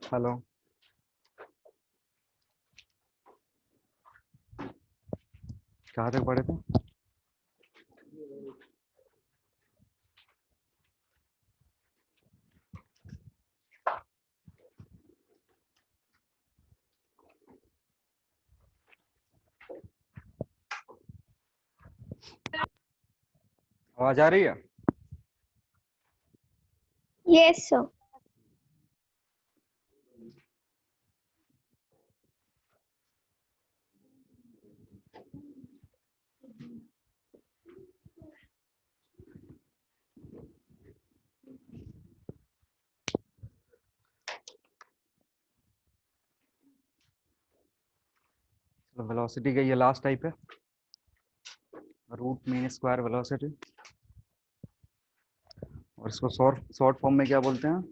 Hello. कहाँ तक पढ़े थे? आवाज आ रही है? Yes, sir. चलो, वेलोसिटी का ये लास्ट टाइप है, रूट मीन स्क्वायर वेलोसिटी। और इसको शॉर्ट शॉर्ट फॉर्म में क्या बोलते हैं?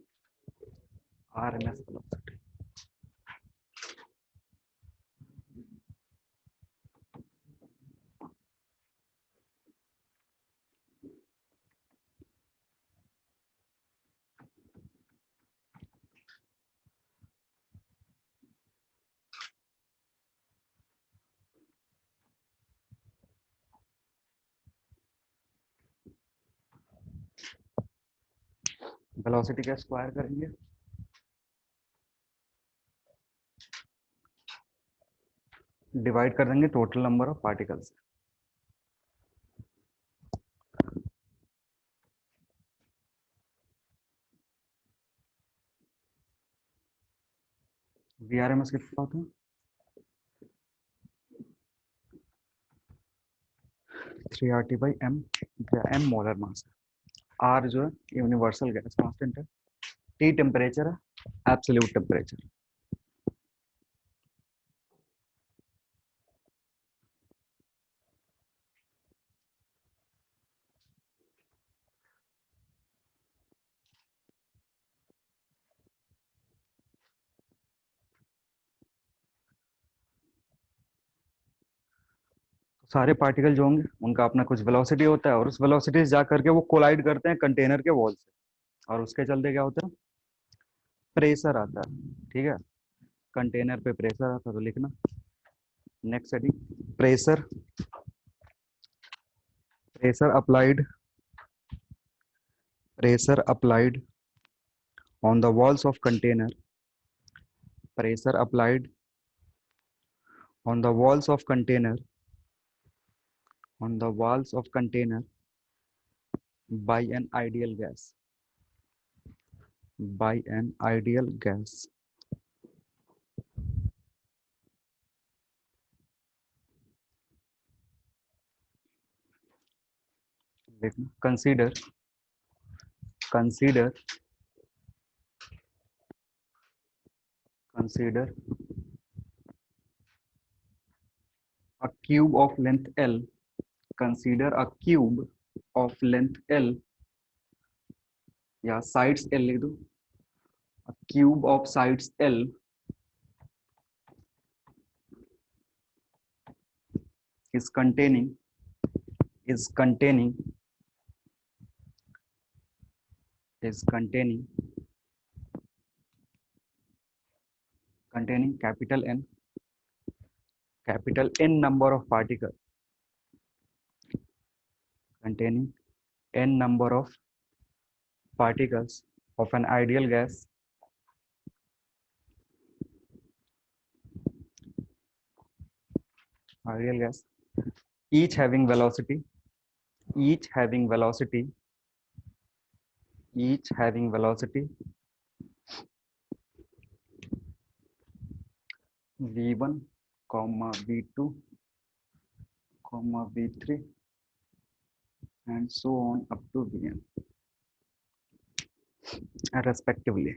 RMS velocity. वेलोसिटी का स्क्वायर करेंगे, डिवाइड कर देंगे total number of particles. VRMS कितना होता है? 3RT/m, एम मोलर मास है। आर जो है यूनिवर्सल गैस कांस्टेंट है। टी टेम्परेचर है, एब्सोल्यूट टेम्परेचर। सारे पार्टिकल जो होंगे उनका अपना कुछ वेलोसिटी होता है, और उस वेलोसिटी से जा करके वो कोलाइड करते हैं कंटेनर के वॉल से, और उसके चलते क्या होता है? प्रेशर आता है। ठीक है, कंटेनर पे प्रेशर आता है, तो लिखना next heading pressure. Pressure applied, pressure applied on the walls of container. Pressure applied on the walls of container, on the walls of container by an ideal gas, by an ideal gas. देखना consider, consider, consider a cube of length L, consider a cube of length L, या sides L लिख दो, a cube of sides L is containing, is containing, is containing, containing capital N number of particles, containing N number of particles of an ideal gas, ideal gas, each having velocity, each having velocity, each having velocity v1, v2, v3 and so on up to vn respectively.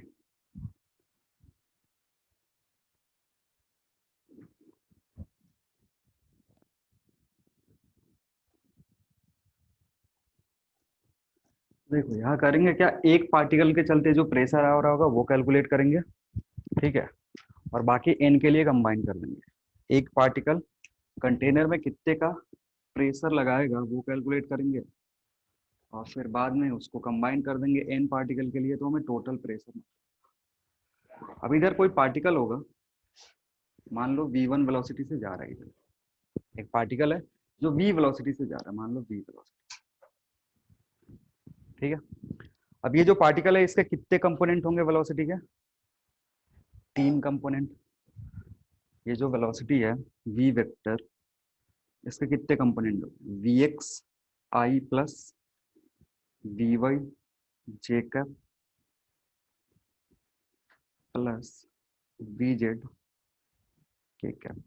देखो यहाँ करेंगे क्या, एक particle के चलते जो pressure आ रहा होगा वो कैलकुलेट करेंगे। ठीक है, और बाकी एन के लिए कंबाइन कर देंगे। एक पार्टिकल कंटेनर में कितने का प्रेशर लगाएगा वो कैलकुलेट करेंगे, और फिर बाद में उसको कंबाइन कर देंगे एन पार्टिकल के लिए, तो हमें टोटल प्रेशर। अब इधर कोई पार्टिकल होगा, मान लो v1 वेलोसिटी से जा रहा है, इधर एक पार्टिकल है जो v वेलोसिटी से जा रहा है, मान लो v वेलोसिटी, ठीक है। अब ये जो पार्टिकल है इसके कितने कंपोनेंट होंगे वेलोसिटी के? 3 कंपोनेंट। ये जो वेलोसिटी है v वेक्टर, इसके कितने कंपोनेंट होंगे? vx I plus vy j cap plus vz k cap.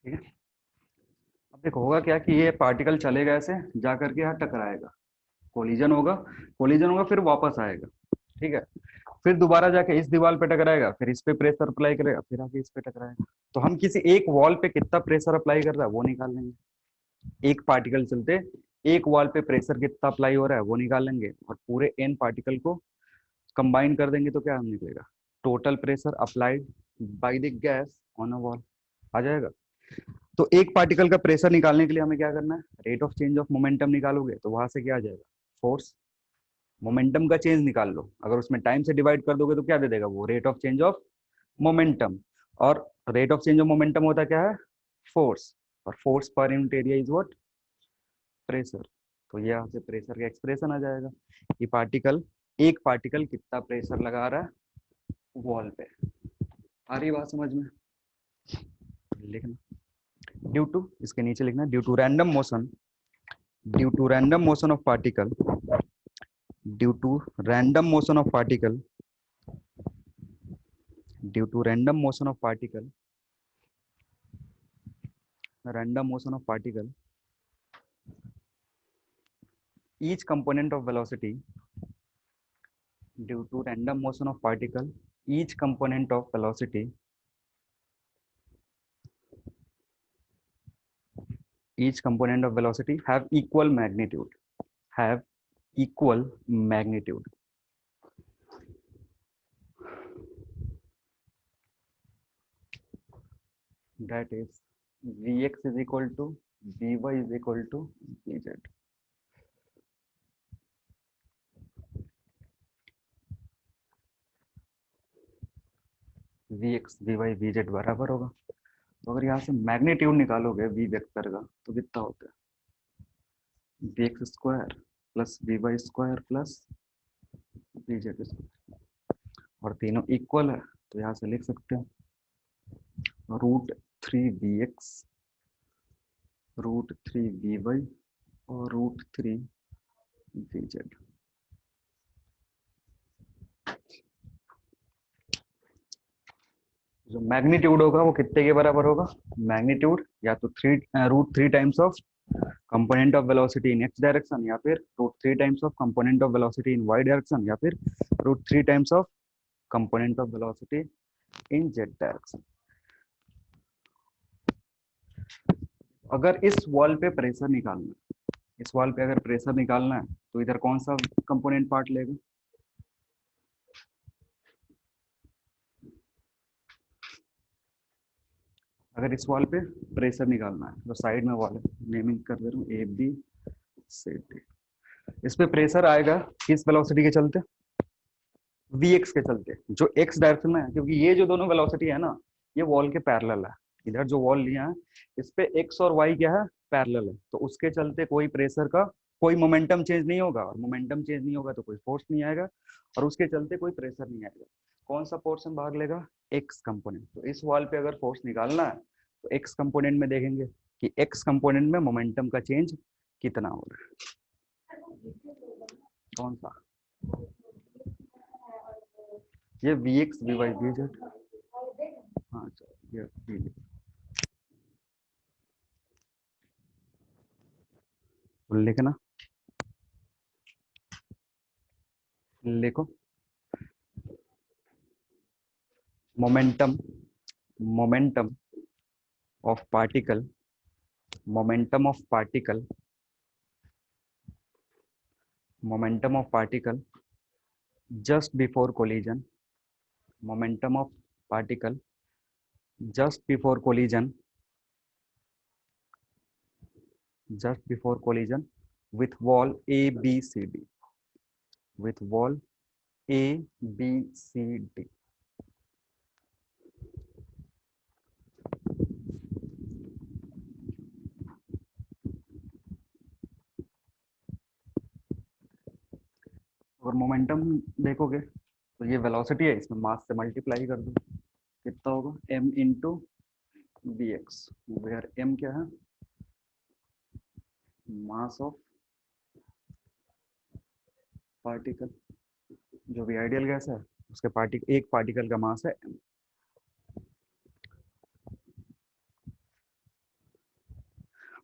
ठीक है। अब देखो होगा क्या कि ये पार्टिकल चलेगा ऐसे, जा करके यहाँ टकराएगा, कोलिजन होगा, कोलिजन होगा फिर वापस आएगा, ठीक है। फिर दोबारा जाके इस दीवार पे टकराएगा, फिर इस पे प्रेशर अप्लाई करेगा, फिर आके इस पे टकराएगा। तो हम किसी एक वॉल पे कितना प्रेशर अप्लाई कर रहा है वो निकाल लेंगे। एक पार्टिकल चलते एक वॉल पे प्रेशर कितना अप्लाई हो रहा है वो निकाल लेंगे, और पूरे एन पार्टिकल को कंबाइन कर देंगे तो क्या निकलेगा? Total pressure applied by the gas on a wall आ जाएगा। तो एक पार्टिकल का प्रेशर निकालने के लिए हमें क्या करना है? Rate of change of momentum निकालोगे तो वहां से क्या आ जाएगा? फोर्स। मोमेंटम का चेंज निकाल लो, अगर उसमें टाइम से डिवाइड कर दोगे तो क्या दे देगा वो? Rate of change of momentum. और rate of change of momentum होता क्या है? फोर्स। और force per unit area is what? Pressure. तो ये यहाँ से प्रेशर का एक्सप्रेशन आ जाएगा कि पार्टिकल, एक पार्टिकल कितना प्रेशर लगा रहा है वॉल पे। आ रही बात समझ में? लिखना ड्यू टू, इसके नीचे लिखना due to random motion, due to random motion of particle, due to random motion of particle, due to random motion of particle, random motion of particle, each component of velocity, due to random motion of particle, each component of velocity, each component of velocity have equal magnitude, have equal magnitude. That is Vx is equal to Vy is equal to Vz. Vx Vy Vz बराबर होगा। तो अगर यहाँ से magnitude निकालोगे v vector का तो कितना होता है? Vx square plus Vy square plus Vz square, और तीनों इक्वल है तो यहाँ से लिख सकते हैं √3 Vx, √3 Vy और √3 Vz। जो मैग्नीट्यूड होगा वो कितने के बराबर होगा? मैग्नीट्यूड या तो √3 times of component of velocity in X direction, या फिर √3 times of component of velocity in Y direction, या फिर √3 times of component of velocity in Z direction. अगर इस वॉल पे प्रेशर निकालना है, इस वॉल पे अगर प्रेशर निकालना है तो इधर कौन सा कंपोनेंट पार्ट लेगा? अगर इस वॉल पे प्रेशर निकालना है तो साइड में वॉल है, नेमिंग कर दे रहा हूँ ए बी सी डी। इस पे प्रेशर आएगा किस वेलोसिटी के चलते? Vx के चलते, जो x डायरेक्शन में है, क्योंकि ये जो दोनों वेलोसिटी है ना ये वॉल के पैरेलल है। इधर जो वॉल लिया है इस पे x और y क्या है? पैरेलल है। तो उसके चलते कोई प्रेशर का कोई मोमेंटम चेंज नहीं होगा, और मोमेंटम चेंज नहीं होगा तो कोई फोर्स नहीं आएगा, और उसके चलते कोई प्रेशर नहीं आएगा। कौन सा पोर्शन भाग लेगा? X component. तो इस वॉल पे अगर फोर्स निकालना है तो एक्स कंपोनेंट में देखेंगे कि एक्स कंपोनेंट में मोमेंटम का चेंज कितना हो रहा है। कौन सा? ये Vx Vy Vz। हाँ चलो ये Vx। तो लिखना, लिखो momentum momentum of particle momentum of particle momentum of particle just before collision momentum of particle just before collision just before collision with wall A B C D with wall A B C D. और momentum देखोगे तो ये velocity है, इसमें मास से multiply कर दो, कितना होगा m into B X, where m क्या है, मास ऑफ पार्टिकल, जो भी आइडियल गैस है उसके एक पार्टिकल का मास है m।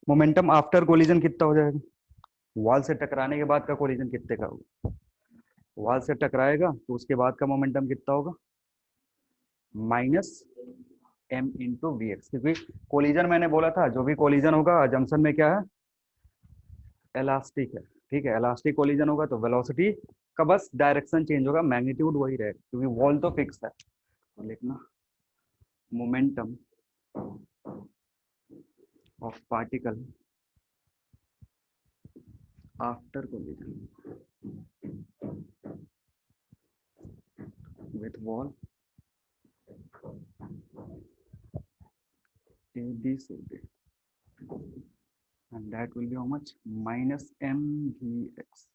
मोमेंटम आफ्टर कोलिजन कितना हो जाएगा, वॉल से टकराने के बाद का कोलिजन कितने का होगा, वॉल से टकराएगा तो उसके बाद का मोमेंटम कितना होगा, minus m into V X, क्योंकि कोलिजन मैंने बोला था जो भी कोलिजन होगा जंक्शन में क्या है, इलास्टिक है। ठीक है, इलास्टिक कोलिजन होगा तो वेलोसिटी का बस डायरेक्शन चेंज होगा, मैग्नीट्यूड वही रहेगा क्योंकि वॉल तो फिक्स है। तो लिखना momentum of particle after collision with wall ABCD, and that will be how much, minus mvx।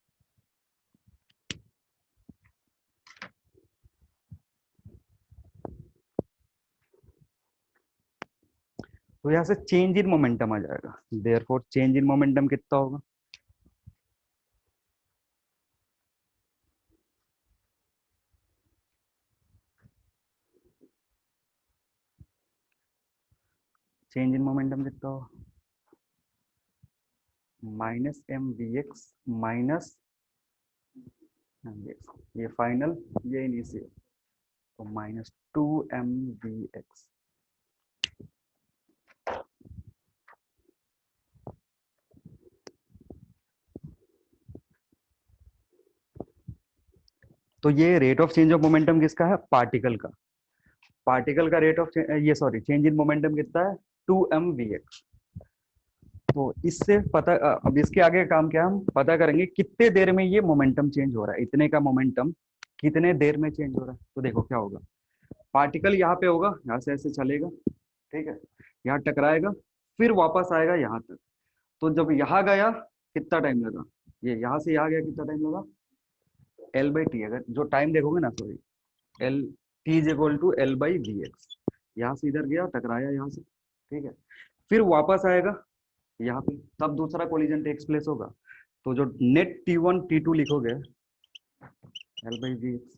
तो यहाँ से चेंज इन मोमेंटम आ जाएगा, देयरफॉर चेंज इन मोमेंटम कितना होगा, चेंज इन मोमेंटम कितना होगा, minus M V X minus ये final ये इनिशियल, तो माइनस 2 mvx। तो ये rate of change of momentum किसका है, पार्टिकल का, पार्टिकल का रेट ऑफ ये सॉरी चेंज इन मोमेंटम कितना है, 2 mvx। तो इससे पता अब इसके आगे का काम क्या है, हम पता करेंगे कितने देर में ये मोमेंटम चेंज हो रहा है, इतने का मोमेंटम कितने देर में चेंज हो रहा है। तो देखो क्या होगा, पार्टिकल यहाँ पे होगा, यहाँ से ऐसे चलेगा, ठीक है, यहाँ टकराएगा, फिर वापस आएगा यहाँ तक। तो जब यहाँ गया कितना टाइम लगा, ये यहाँ से यहाँ गया कितना टाइम लगा, एल बाई टी, अगर जो टाइम देखोगे ना, sorry L T is equal to L by we X, यहाँ से इधर गया टकराया यहाँ से, ठीक है, फिर वापस आएगा यहाँ पे, तब दूसरा कोलिजन टेक्स प्लेस होगा। तो जो नेट T1 T2 लिखोगे, एल बाई वी एक्स,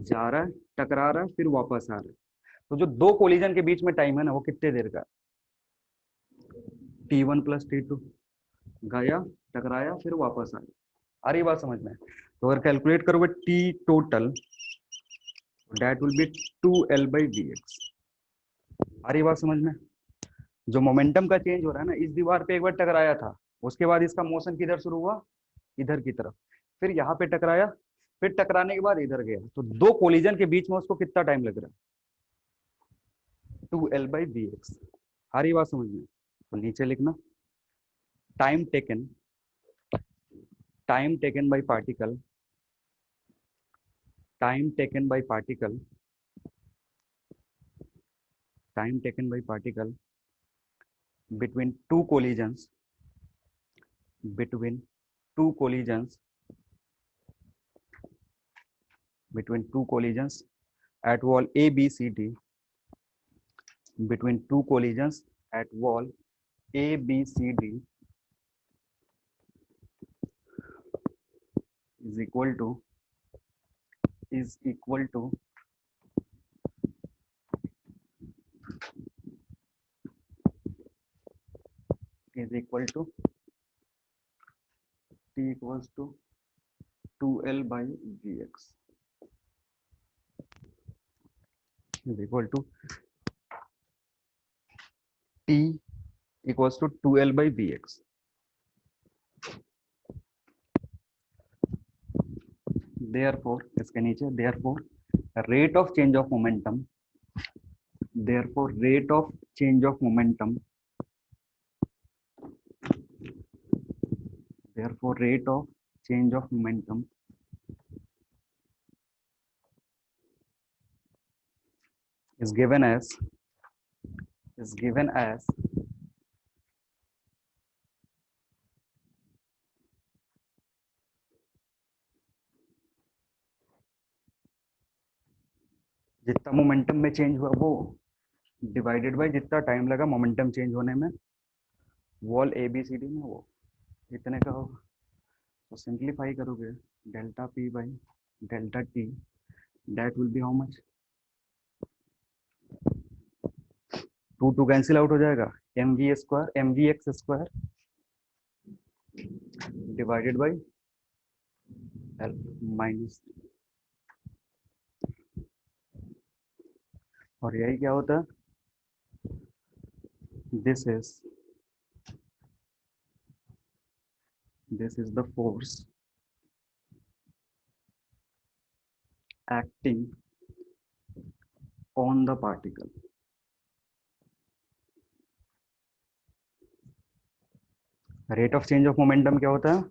जा रहा है टकरा रहा है फिर वापस आ रहा है, तो जो दो कोलिजन के बीच में टाइम है ना वो कितने देर का, T1 प्लस T2, गया टकराया फिर वापस आया। आ रही बात समझ में, तो अगर कैलकुलेट करोगे t total, that will be 2l by we x. आ रही बात समझ में, जो मोमेंटम का चेंज हो रहा है ना, इस दीवार पे एक बार टकराया था, उसके बाद इसका मोशन किधर शुरू हुआ, इधर की तरफ, फिर यहाँ पे टकराया, फिर टकराने के बाद इधर गया, तो दो कोलिजन के बीच में उसको कितना टाइम लग रहा है, 2l बाई वी एक्स। आ रही बात समझ में, तो नीचे लिखना time taken, time taken by particle, time taken by particle, time taken by particle between two collisions, between two collisions, between two collisions at wall A B C D, between two collisions at wall A B C D is equal to is equal to is equal to T equals to 2l by Vx। Is equal to T equals to 2L by we X. Therefore इसके नीचे therefore rate of change of momentum, therefore rate of change of momentum, therefore rate of change of momentum is given as जितना momentum में change हुआ वो divided by जितना time लगा momentum change होने में wall A B C D में, वो इतने का होगा। तो सिंप्लीफाई करोगे delta P by delta T, that will be how much, 2 cancel out हो जाएगा, M V square M V X square divided by L minus, और यही क्या होता है, this is the force acting on the particle। Rate of change of momentum क्या होता है,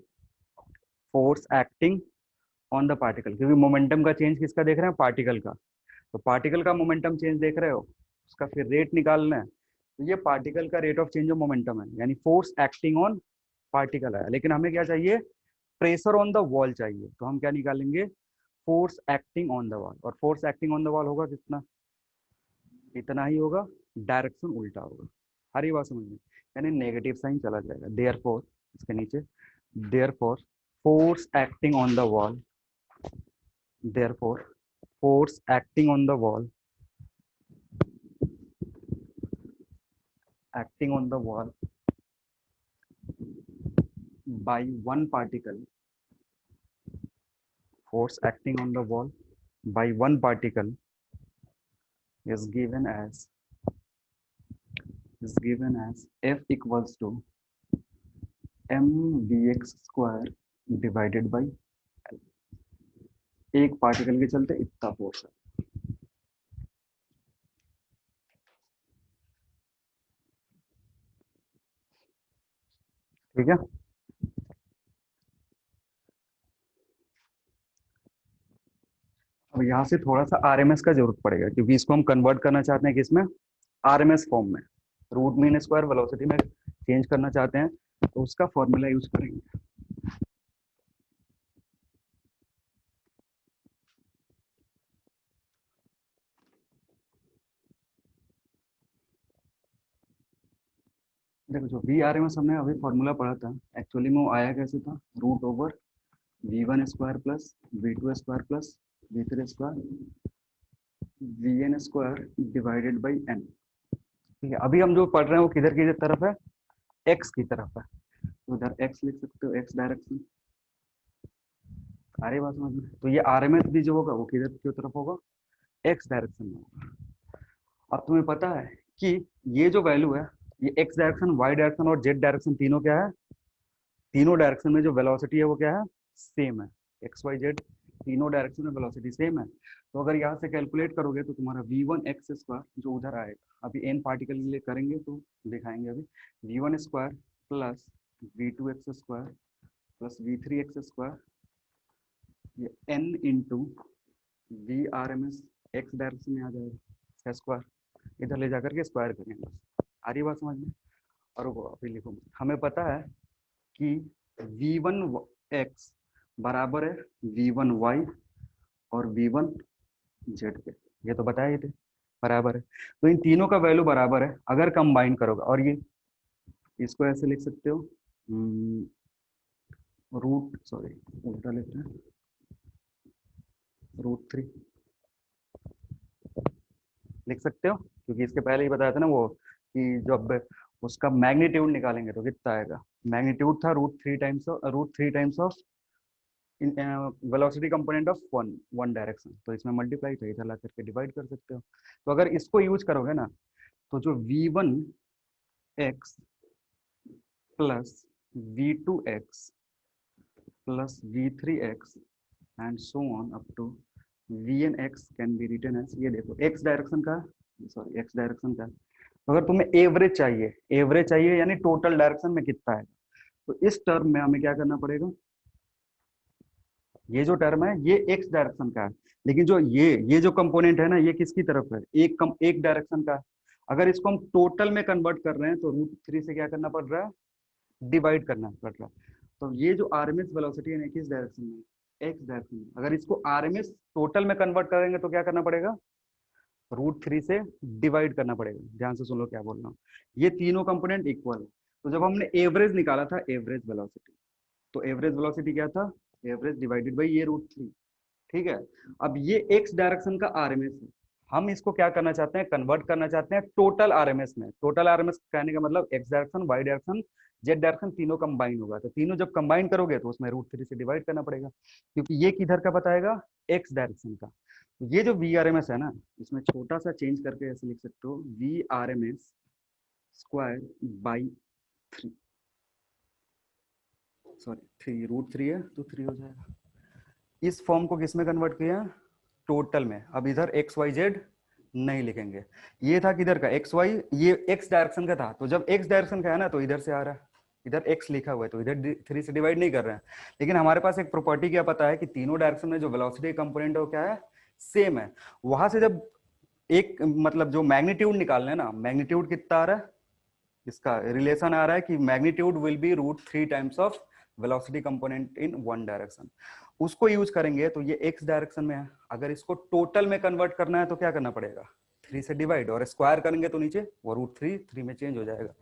force acting on the particle, क्योंकि मोमेंटम का चेंज किसका देख रहे हैं, पार्टिकल का। तो पार्टिकल का मोमेंटम चेंज देख रहे हो, उसका फिर रेट निकालना है। तो ये पार्टिकल का rate of change of momentum है, यानी फोर्स एक्टिंग ऑन पार्टिकल है। लेकिन हमें क्या चाहिए, प्रेशर ऑन द वॉल चाहिए। तो हम क्या निकालेंगे, force acting on the wall, और force acting on the wall होगा कितना, इतना ही होगा, डायरेक्शन उल्टा होगा। हर बात समझ में, यानी नेगेटिव साइन चला जाएगा। देयरफॉर इसके नीचे therefore force acting on the wall, therefore force acting on the wall, acting on the wall by one particle, force acting on the wall by one particle is given as F equals to mvx square divided by L। एक particle के चलते इतना force है। ठीक है, अब यहाँ से थोड़ा सा आरएमएस का जरूरत पड़ेगा, क्योंकि इसको हम कन्वर्ट करना चाहते हैं किसमें, आरएमएस फॉर्म में, रूट मीन स्क्वायर वेलोसिटी में चेंज करना चाहते हैं। तो उसका फॉर्मूला यूज करेंगे। देखो, जो वी आर एम एस हमने अभी फॉर्मूला पढ़ा था, एक्चुअली में वो आया कैसे था, root over V one square plus we two square plus we three square V N square divided by N. ठीक है, अभी हम जो पढ़ रहे हैं वो किधर की तरफ है, एक्स की तरफ है। तो उधर एक्स लिख सकते हो, एक्स डायरेक्शन। अरे बात समझ में, तो ये आर एम एस भी जो होगा वो किधर की तरफ होगा, एक्स डायरेक्शन में होगा। अब तुम्हें पता है कि ये जो वैल्यू है, ये एक्स डायरेक्शन, वाई डायरेक्शन और जेड डायरेक्शन तीनों क्या है, तीनों डायरेक्शन में जो वेलोसिटी है वो क्या है, सेम है। एक्स वाई जेड तीनों डायरेक्शन में वेलोसिटी सेम है। तो अगर यहाँ से कैलकुलेट करोगे तो तुम्हारा वी वन एक्स स्क्वायर जो उधर आएगा, अभी एन पार्टिकल के लिए करेंगे तो दिखाएंगे अभी, v one square plus we two x square plus we three x square, ये n into v R M s, x direction में आ जाएगा स्क्वायर, इधर ले जाकर के स्क्वायर करेंगे। बस आ रही बात समझ में। और वो अभी लिखो, हमें पता है कि वी वन एक्स बराबर है वी वन वाई और वी वन जेड के, ये तो बताए थे बराबर है। तो इन तीनों का वैल्यू बराबर है अगर कंबाइन करोगे, और ये इसको ऐसे लिख सकते हो, रूट सॉरी उल्टा लिख रहे हैं, रूट थ्री लिख सकते हो, क्योंकि इसके पहले ही बताया था ना वो, कि जब उसका मैग्नीट्यूड निकालेंगे तो कितना आएगा, मैग्नीट्यूड था root three times of velocity component of one one direction, तो इसमें मल्टीप्लाई तो इधर ला करके डिवाइड कर सकते हो। तो अगर इसको यूज करोगे ना, तो जो v1x प्लस v2x प्लस v3x and so on up to vnx can be written as, ये देखो x डायरेक्शन का, सॉरी x डायरेक्शन का, तो अगर तुम्हें एवरेज चाहिए यानी टोटल डायरेक्शन में कितना है, तो इस टर्म में हमें क्या करना पड़ेगा, ये जो टर्म है ये एक्स डायरेक्शन का है, लेकिन जो ये जो कंपोनेंट है ना, ये किसकी तरफ है, एक डायरेक्शन का है। अगर इसको हम टोटल में कन्वर्ट कर रहे हैं तो √3 से क्या करना पड़ रहा है, डिवाइड करना पड़ रहा है। तो ये जो आरएमएस वेलोसिटी है किस डायरेक्शन में, एक्स डायरेक्शन में। अगर इसको आरएमएस टोटल में कन्वर्ट करेंगे तो क्या करना पड़ेगा, √3 से डिवाइड करना पड़ेगा। ध्यान से सुन लो क्या बोल रहा हूँ, ये तीनों कंपोनेंट इक्वल है। तो जब हमने एवरेज निकाला था, एवरेज वेलोसिटी, तो एवरेज वेलोसिटी क्या था, एवरेज डिवाइडेड बाई ये √3, ठीक है। अब ये एक्स डायरेक्शन का आरएमएस है, हम इसको क्या करना चाहते हैं, कन्वर्ट करना चाहते हैं टोटल आरएमएस में। टोटल आरएमएस कहने का मतलब X direction, Y direction, Z direction तीनों कंबाइन होगा। तो तीनों जब कंबाइन करोगे तो उसमें √3 से डिवाइड करना पड़ेगा, क्योंकि ये किधर का बताएगा, एक्स डायरेक्शन का। ये जो वी आर एम एस है ना, इसमें छोटा सा चेंज करके ऐसे लिख सकते हो, V R M S square by 3, sorry 3 √3 है तो 3 हो जाएगा। इस फॉर्म को किस में कन्वर्ट किया, टोटल में। अब इधर एक्स वाई जेड नहीं लिखेंगे, ये था किधर का, एक्स वाई, ये एक्स डायरेक्शन का था। तो जब एक्स डायरेक्शन का है ना, तो इधर से आ रहा है, इधर एक्स लिखा हुआ है, तो इधर 3 से डिवाइड नहीं कर रहे हैं। लेकिन हमारे पास एक प्रॉपर्टी क्या पता है कि तीनों डायरेक्शन में जो वेलोसिटी कंपोनेंट है वो क्या है, सेम है। वहां से जब एक मतलब जो मैग्नीट्यूड निकालना है ना, मैग्नीट्यूड कितना आ रहा है, इसका रिलेशन आ रहा है कि magnitude will be √3 times of velocity component in one direction. उसको यूज करेंगे तो ये एक्स डायरेक्शन में है। अगर इसको टोटल में कन्वर्ट करना है तो क्या करना पड़ेगा, 3 से डिवाइड, और स्क्वायर करेंगे तो नीचे वो √3 में चेंज हो जाएगा।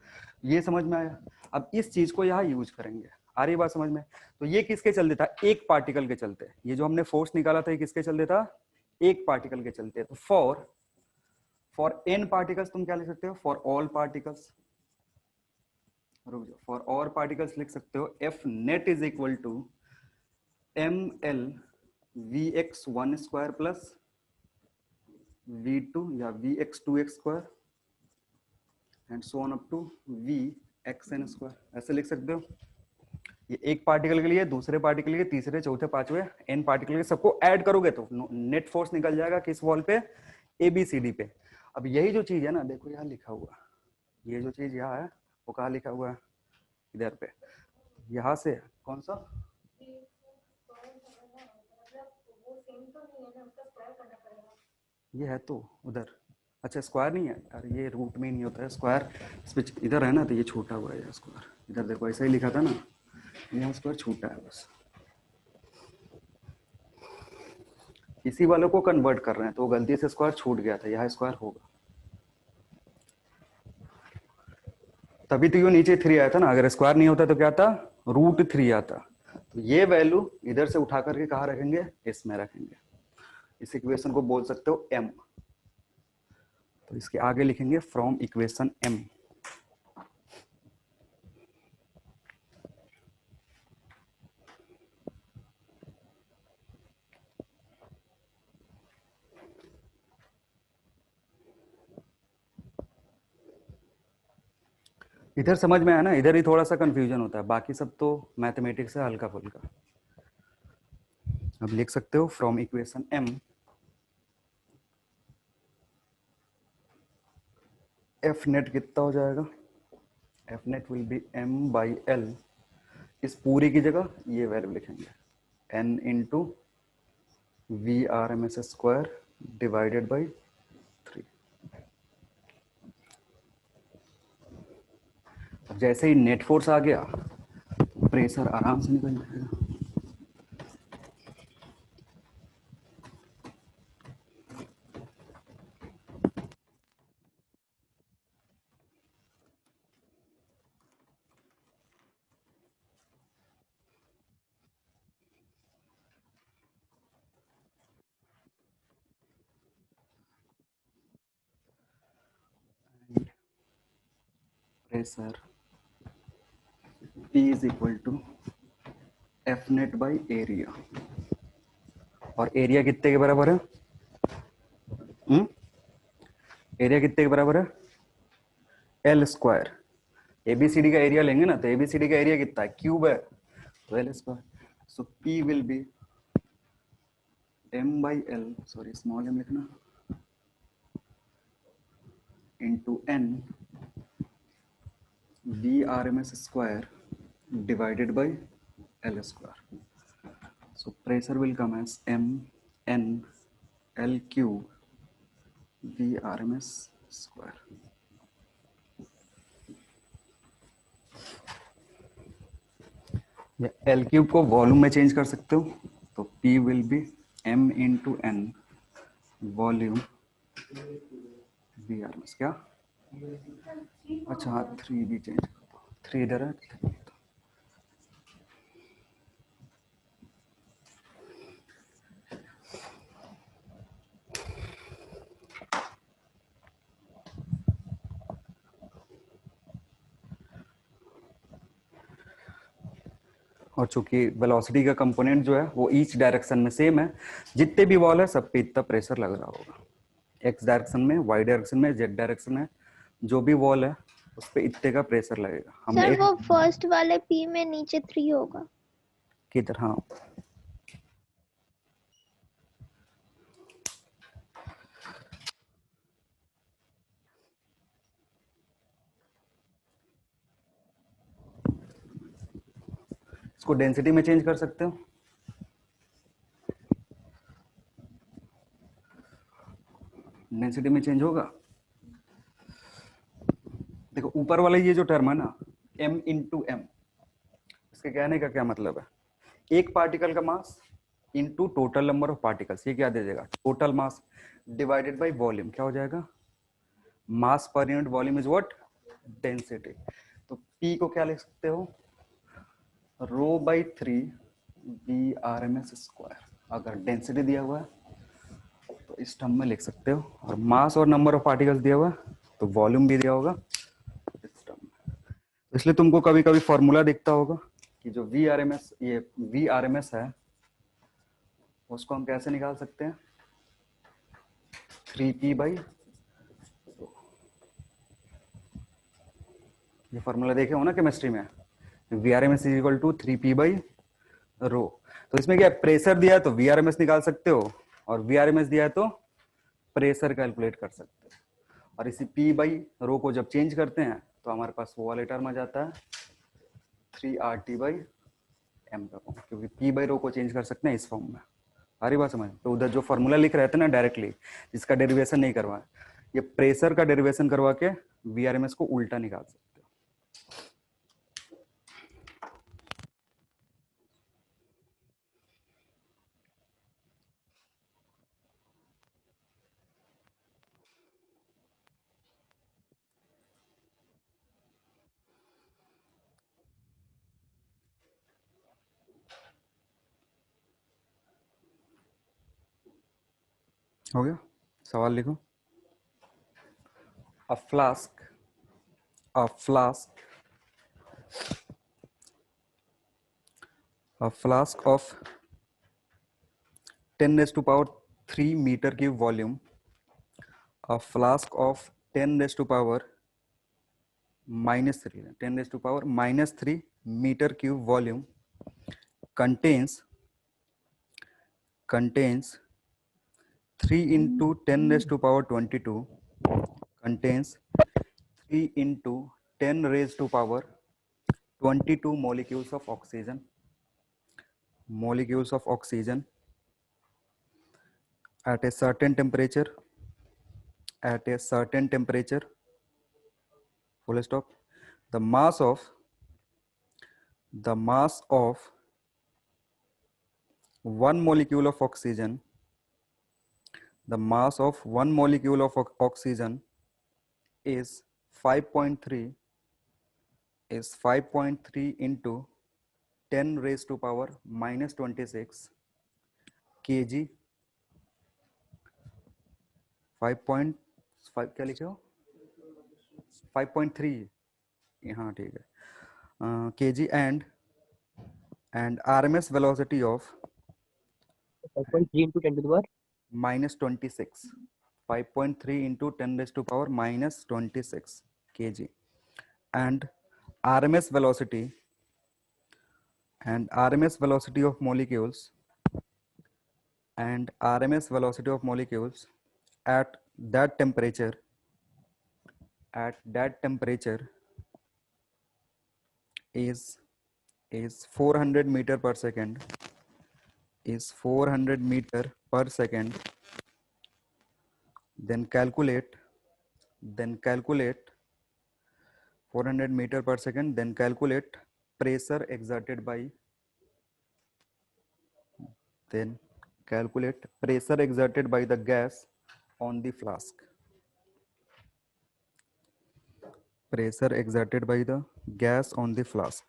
ये समझ में आया। अब इस चीज को यहाँ यूज करेंगे, आ रही बात समझ में। तो ये किसके चलते था, एक पार्टिकल के चलते। ये जो हमने फोर्स निकाला था ये किसके चलते था, एक पार्टिकल के चलते। तो फॉर एन पार्टिकल्स तुम क्या लिख सकते हो, फॉर ऑल पार्टिकल्स, रुक जाओ, फॉर ऑल पार्टिकल्स लिख सकते हो F net is equal to M L V X one square plus v2 या vx2x square and so on up to vxn square, ऐसे लिख सकते हो। ये एक पार्टिकल के लिए, दूसरे पार्टिकल के लिए, तीसरे चौथे पांचवे एन पार्टिकल के, सबको ऐड करोगे तो नेट फोर्स निकल जाएगा किस वॉल पे, ABCD पे। अब यही जो चीज है ना, देखो यहाँ लिखा हुआ, ये जो चीज यहाँ है वो कहाँ लिखा हुआ है, इधर पे, यहाँ से कौन सा, ये है तो उधर, अच्छा स्क्वायर नहीं है यार, ये रूट में नहीं होता है स्क्वायर, इस पे इधर है ना, तो ये छोटा हुआ है स्क्वायर, इधर देखो ऐसा ही लिखा था ना, यहाँ स्क्वायर छोटा है बस, इसी वालों को कन्वर्ट कर रहे हैं तो गलती से स्क्वायर छूट गया था, यहाँ स्क्वायर होगा, तभी तो ये नीचे 3 आया था ना। अगर स्क्वायर नहीं होता तो क्या था, √3 आता। तो ये वैल्यू इधर से उठा करके कहाँ रखेंगे, इसमें रखेंगे। इस इक्वेशन को बोल सकते हो m, तो इसके आगे लिखेंगे फ्रॉम इक्वेशन m। इधर समझ में आया ना, इधर ही थोड़ा सा कंफ्यूजन होता है, बाकी सब तो मैथमेटिक्स है हल्का फुल्का। अब लिख सकते हो from equation m F net कितना हो जाएगा, F net will be m/l, इस पूरी की जगह ये वैल्यू लिखेंगे n into VRMS square divided by 3। अब जैसे ही नेट फोर्स आ गया प्रेशर आराम से निकल जाएगा। Pressure P is equal to F net by area, और एरिया कितने के बराबर है? एरिया कितने के बराबर है? L square. एबीसीडी का एरिया लेंगे ना, तो एबीसीडी का एरिया कितना है? क्यूब है, तो l square. So p will be m by l, sorry small m लिखना, into n b r M S square divided by L square. So pressure will come as M N L cube V RMS square. या L cube को volume में change कर सकते हो, तो P will be M into N volume V RMS। क्या? अच्छा हाँ, 3 भी चेंज कर दो, 3 इधर है। और चूंकि वेलोसिटी का कंपोनेंट जो है वो ईच डायरेक्शन में सेम है, जितने भी वॉल है सब पे इतना प्रेशर लग रहा होगा। एक्स डायरेक्शन में, वाई डायरेक्शन में, जेड डायरेक्शन में जो भी वॉल है उस पे इतने का प्रेशर लगेगा। हम सर एक वो फर्स्ट वाले पी में नीचे 3 होगा किधर? हाँ, इसको डेंसिटी में चेंज कर सकते हो। डेंसिटी में चेंज होगा। देखो ऊपर वाला ये जो टर्म है ना, m इंटू एम, इसके कहने का क्या मतलब है? एक पार्टिकल का mass into total number of particles, ये क्या दे देगा? Total mass divided by volume. क्या हो जाएगा? Mass per unit volume is what? Density. तो P को क्या लिख सकते हो? Rho by 3 b r M S square. अगर डेंसिटी दिया हुआ है तो इस टर्म में लिख सकते हो, और मास और नंबर ऑफ पार्टिकल्स दिया हुआ है तो वॉल्यूम भी दिया होगा इस टर्म में। इसलिए तुमको कभी कभी फॉर्मूला दिखता होगा कि जो वी आर एम एस, ये वी आर एम एस है, उसको हम कैसे निकाल सकते हैं? 3p बाई, ये फॉर्मूला देखे हो ना केमिस्ट्री में, V R M S is equal to 3p by rho. तो इसमें क्या, प्रेशर दिया है तो वी आर एम एस निकाल सकते हो, और वी आर एम एस दिया है तो प्रेशर कैलकुलेट कर सकते हो। और इसी p बाई रो को जब चेंज करते हैं तो हमारे पास वो वाले टर्म आ जाता है 3RT बाई एम का फॉर्म, क्योंकि p बाई रो को चेंज कर सकते हैं इस फॉर्म में। सारी बात समझ? तो उधर जो फॉर्मूला लिख रहे थे ना डायरेक्टली, जिसका डेरिवेशन नहीं करवाए, ये प्रेशर का डेरिवेशन करवा के वी आर एम एस को उल्टा निकाल सकते हो। हो गया? सवाल लिखो। अ flask, a flask, a flask of 10 raised to power 3 meter cube volume, a flask of 10 raised to power minus 3, 10 raised to power minus 3 meter cube volume contains 3 into 10 raised to power 22, contains 3 into 10 raised to power 22 molecules of oxygen at a certain temperature, full stop. The mass of one molecule of oxygen, the mass of one molecule of oxygen is 5.3 into 10 raised to power minus 26 kg, 5.5 क्या लिखे हो? 5.3, हाँ ठीक है, kg, and and RMS velocity of 5.3 into 10 to the power minus 26. 5.3 into 10 raised to power minus 26 kg. And RMS velocity of molecules at that temperature is 400 meter per second, is 400 meter per second. Then calculate 400 meter per second. Then calculate pressure exerted by the gas on the flask. Pressure exerted by the gas on the flask.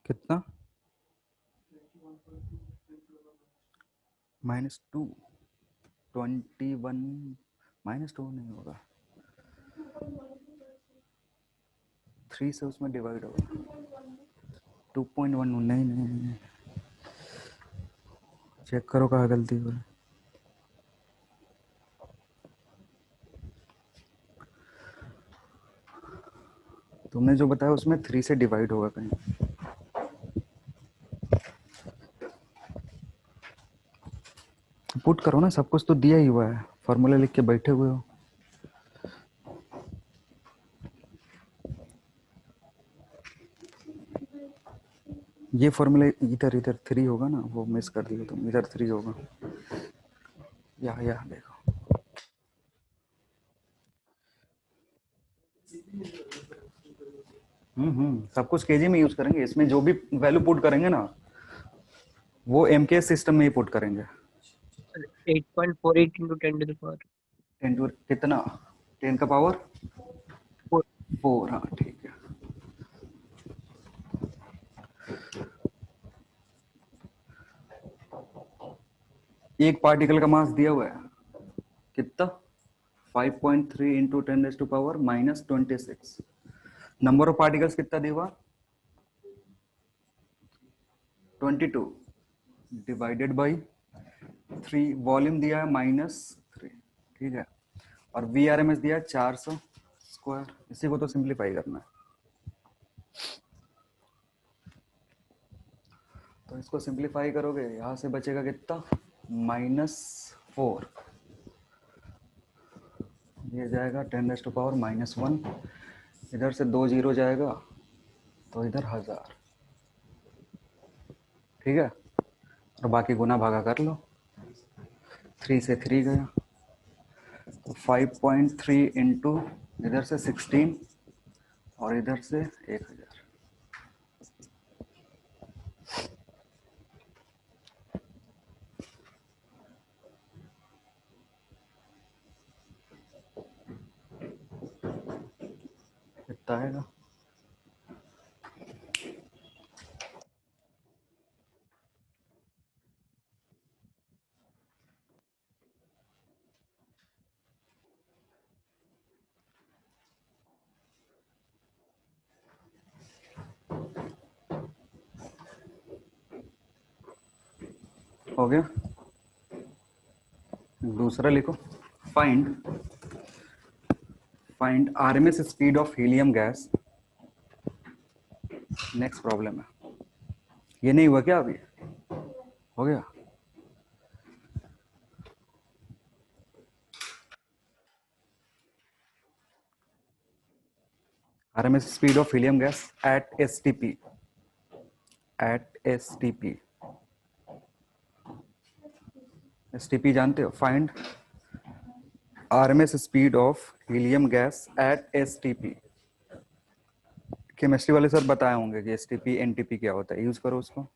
कितना? -2 21 -2 नहीं होगा, 3 से उसमें divide होगा। 2.1 नहीं, check करो कहाँ गलती हुई। तुमने जो बताया उसमें 3 से डिवाइड होगा कहीं। पुट करो ना, सब कुछ तो दिया ही हुआ है, फॉर्मूला लिख के बैठे हुए हो। ये फॉर्मूला इधर 3 होगा ना, वो मिस कर दिया तुम, इधर 3 होगा। यहाँ देखो, सब कुछ केजी में यूज करेंगे। इसमें जो भी वैल्यू पुट करेंगे ना, वो एमके सिस्टम में ही पुट करेंगे। 8.48 into 10 to the power 10 to कितना? 10 का पावर 4। हाँ ठीक है। एक पार्टिकल का मास दिया हुआ है कितना? 5.3 into 10 raise to power -26। Number of particles कितना दिया हुआ? 22 डिवाइडेड बाई 3। वॉल्यूम दिया है -3, ठीक है। और VRMS दिया है 400 स्क्वायर। इसी को तो सिंप्लीफाई करना है। तो इसको सिंप्लीफाई करोगे, यहां से बचेगा कितना? -4। ये जाएगा 10 रेज टू पावर -1। इधर से 2 जीरो जाएगा तो इधर 1000, ठीक है। और बाकी गुना भागा कर लो, 3 से 3 गया तो 5.3 इंटू इधर से 16 और इधर से 1000। कितना आएगा? हो गया। दूसरा लिखो, find RMS speed of helium gas. Next problem है, ये नहीं हुआ क्या अभी? हो गया। RMS speed of helium gas at STP. STP जानते हो? Find RMS speed of helium gas at STP. Chemistry वाले सर बताए होंगे कि एसटीपी एनटीपी क्या होता है, यूज करो उसको।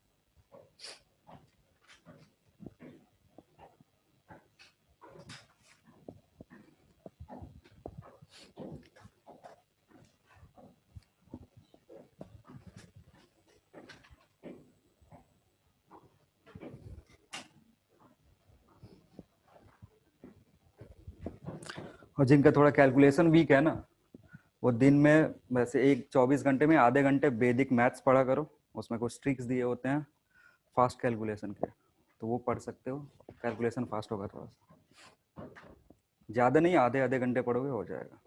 और जिनका थोड़ा कैलकुलेशन वीक है ना, वो दिन में वैसे 24 घंटे में आधे घंटे वैदिक मैथ्स पढ़ा करो। उसमें कुछ ट्रिक्स दिए होते हैं फास्ट कैलकुलेशन के, तो वो पढ़ सकते हो। कैलकुलेशन फास्ट होगा थोड़ा सा, ज़्यादा नहीं, आधे आधे घंटे पढ़ोगे हो जाएगा।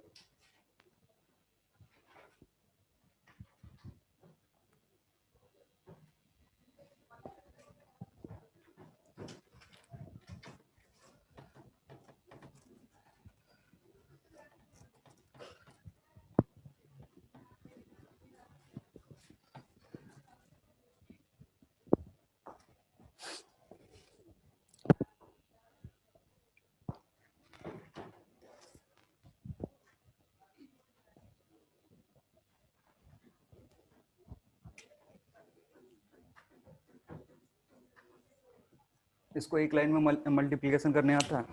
इसको एक लाइन में मल्टीप्लिकेशन करने आता है?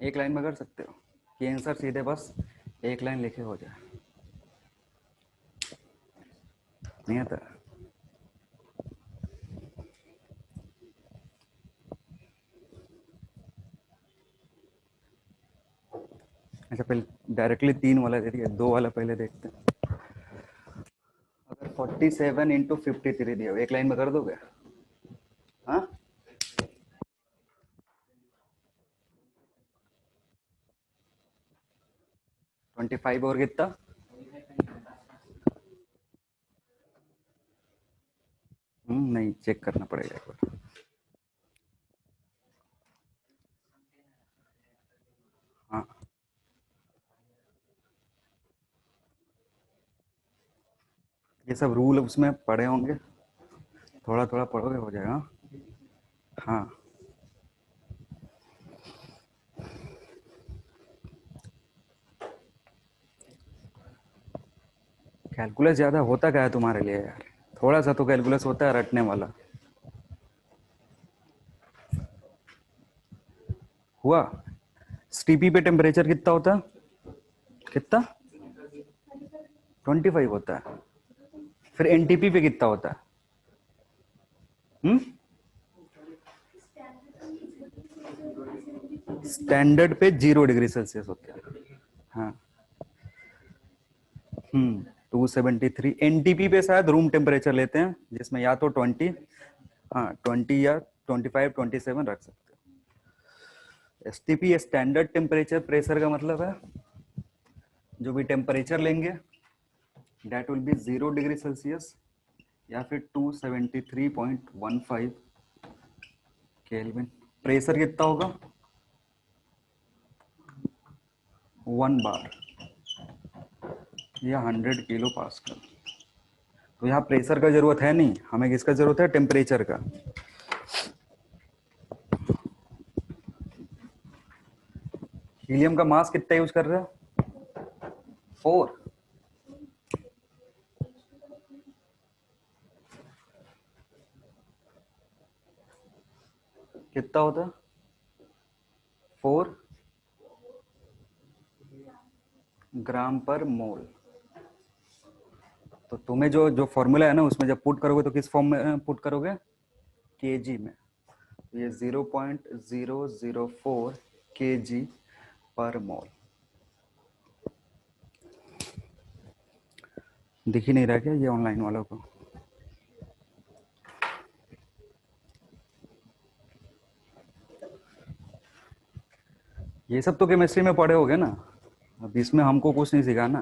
एक लाइन में कर सकते हो कि आंसर सीधे बस एक लाइन लिखे हो जाए? नहीं आता? अच्छा, पहले डायरेक्टली 3 वाला दे दिया, 2 वाला पहले देखते हैं। अगर 47 इंटू 53 दिया, एक लाइन में कर दोगे? हाँ, 25 और कितना? नहीं, चेक करना पड़ेगा एक बार। हाँ, ये सब रूल उसमें पढ़े होंगे, थोड़ा थोड़ा पढ़ोगे हो जाएगा। हाँ, कैलकुलस ज़्यादा होता क्या है तुम्हारे लिए यार? थोड़ा सा तो कैलकुलस होता है रटने वाला। हुआ? स्टीपी पे टेम्परेचर कितना होता है? कितना? 25 होता है। फिर एनटीपी पे कितना होता है? स्टैंडर्ड पे 0 डिग्री सेल्सियस होता है। हाँ, 273। एनटीपी पे शायद रूम टेम्परेचर लेते हैं, जिसमें या तो 20, हाँ 20 या 25, 27 रख सकते हो। एसटीपी स्टैंडर्ड टेम्परेचर प्रेशर का मतलब है जो भी टेम्परेचर लेंगे that will B 0 degree Celsius या फिर 273.15 केल्विन। प्रेशर कितना होगा? 1 बार या 100 किलो पास्कल। तो यहाँ प्रेशर का जरूरत है नहीं, हमें किसका जरूरत है? टेम्परेचर का। हीलियम का मास कितना यूज कर रहे हो? 4। कितना होता है? 4 ग्राम पर मोल। तो तुम्हें जो जो फॉर्मूला है ना, उसमें जब पुट करोगे तो किस फॉर्म में पुट करोगे? केजी में। ये 0.004 केजी पर मोल। दिख ही नहीं रहा क्या ये ऑनलाइन वालों को? ये सब तो केमिस्ट्री में पढ़े होगे ना, अब इसमें हमको कुछ नहीं सिखाना,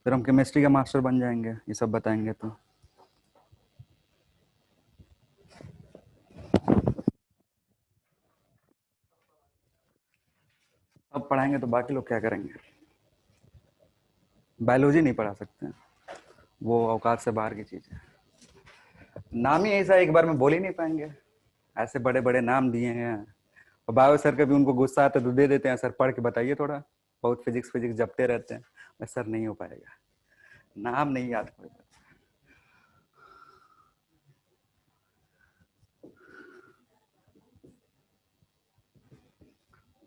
फिर हम केमिस्ट्री के मास्टर बन जाएंगे ये सब बताएंगे तो। अब पढ़ाएंगे तो बाकी लोग क्या करेंगे? बायोलॉजी नहीं पढ़ा सकते, वो औकात से बाहर की चीज है। नाम ही ऐसा एक बार में बोल ही नहीं पाएंगे, ऐसे बड़े बड़े नाम दिए हैं। और बायो सर कभी उनको गुस्सा आता तो दे देते हैं, सर पढ़ के बताइए थोड़ा, बहुत फिजिक्स फिजिक्स जपते रहते हैं। बस सर नहीं हो पाएगा, नाम नहीं याद पड़ेगा।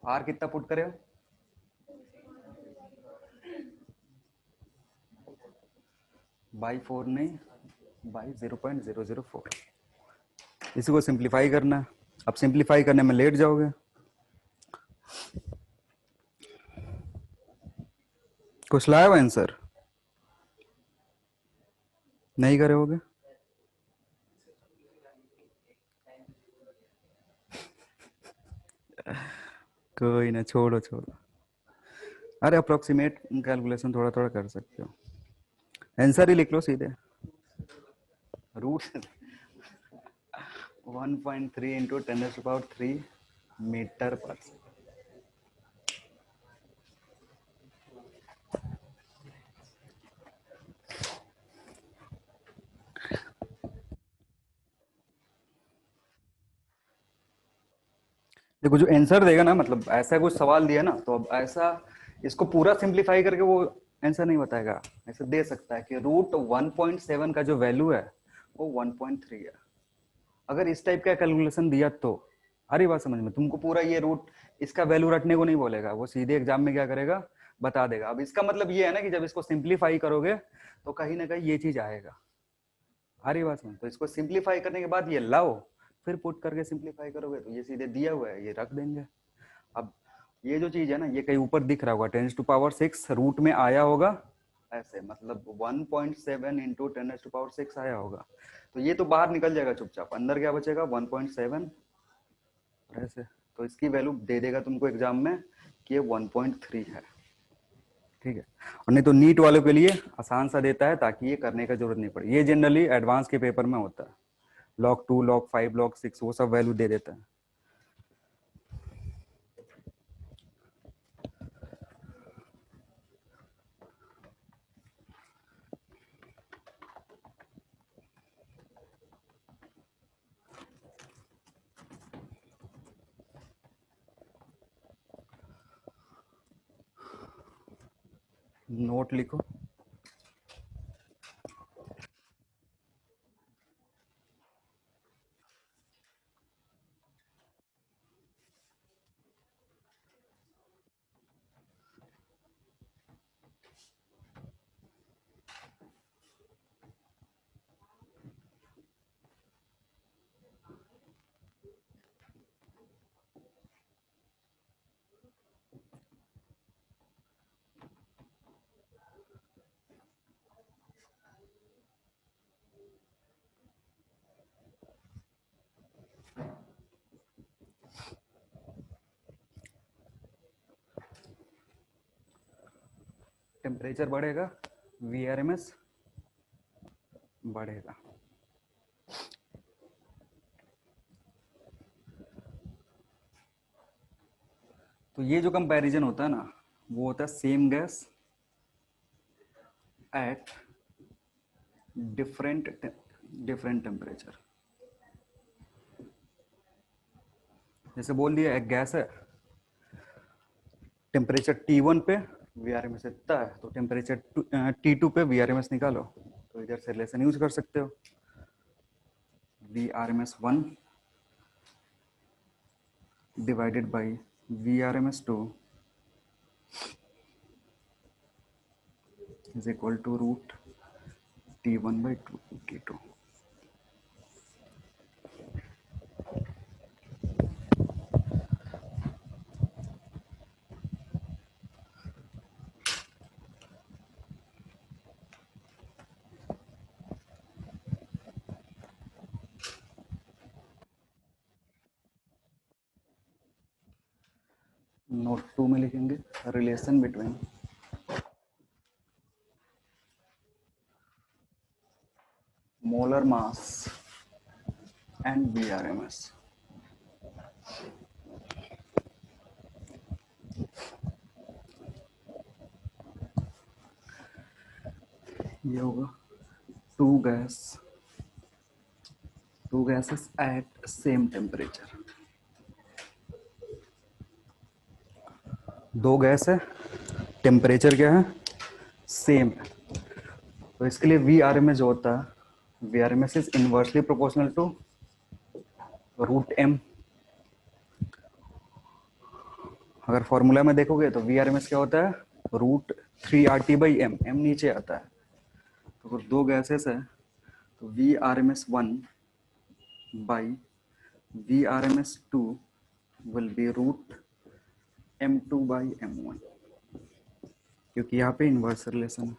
आर कितना पुट करे हो? बाई 4 नहीं, बाई 0.004। इसी को सिंप्लीफाई करना है। अब सिंप्लीफाई करने में लेट जाओगे। कुछ लाया हुआ आंसर? नहीं करे होगे? कोई ना, छोड़ो छोड़ो। अरे अप्रोक्सीमेट कैलकुलेशन थोड़ा थोड़ा कर सकते हो, आंसर ही लिख लो सीधे। रूट 1.3 इंटू 10⁻³ मीटर पर सेकंड। देखो जो आंसर देगा ना, मतलब ऐसा कुछ सवाल दिया ना, तो अब ऐसा इसको पूरा सिंप्लीफाई करके वो आंसर नहीं बताएगा, ऐसे दे सकता है कि रूट 1.7 का जो वैल्यू है वो 1.3 है। अगर इस टाइप का कैलकुलेशन दिया तो हरी बात समझ में, तुमको पूरा ये रूट इसका वैल्यू रटने को नहीं बोलेगा, वो सीधे एग्जाम में क्या करेगा, बता देगा। अब इसका मतलब ये है ना कि जब इसको सिंप्लीफाई करोगे तो कहीं ना कहीं ये चीज आएगा। हरी बात समझ, तो इसको सिंप्लीफाई करने के बाद ये लाओ, फिर पुट करके सिंप्लीफाई करोगे तो ये सीधे दिया हुआ है, ये रख देंगे। अब ये जो चीज है ना, ये कहीं ऊपर दिख रहा होगा 10⁻6 रूट में आया होगा ऐसे, मतलब 1.7 इंटू 10⁻6 आया होगा, तो ये तो बाहर निकल जाएगा चुपचाप, अंदर क्या बचेगा 1.7 ऐसे। तो इसकी वैल्यू दे देगा तुमको एग्जाम में कि ये 1.3 है, ठीक है। और नहीं तो नीट वालों के लिए आसान सा देता है ताकि ये करने का जरूरत नहीं पड़े, ये जनरली एडवांस के पेपर में होता है, log 2 log 5 log 6 वो सब वैल्यू दे देता है। नोट लिखो। टेम्परेचर बढ़ेगा, वीआरएमएस बढ़ेगा। तो ये जो कंपैरिजन होता है ना, वो होता है same gas at different different temperature. जैसे बोल दिया एक गैस है, टेम्परेचर T1 पे VRMS इतना है, तो टेम्परेचर T2 पे VRMS निकालो, तो इधर से रिलेशन यूज कर सकते हो। VRMS1 divided by VRMS2 is equal to root T1 by 2 T2. Note 2 में लिखेंगे relation between molar mass and VRMS। ये होगा two gases at same temperature। दो गैस है, टेम्परेचर क्या है, सेम है, तो इसके लिए VRMS जो होता है, VRMS is inversely proportional to root m। अगर फॉर्मूला में देखोगे तो VRMS क्या होता है, रूट 3RT/m, m नीचे आता है। तो अगर दो गैसेस है तो VRMS1 by VRMS2 will be root m2/m1, क्योंकि यहाँ पे इनवर्स रिलेशन है।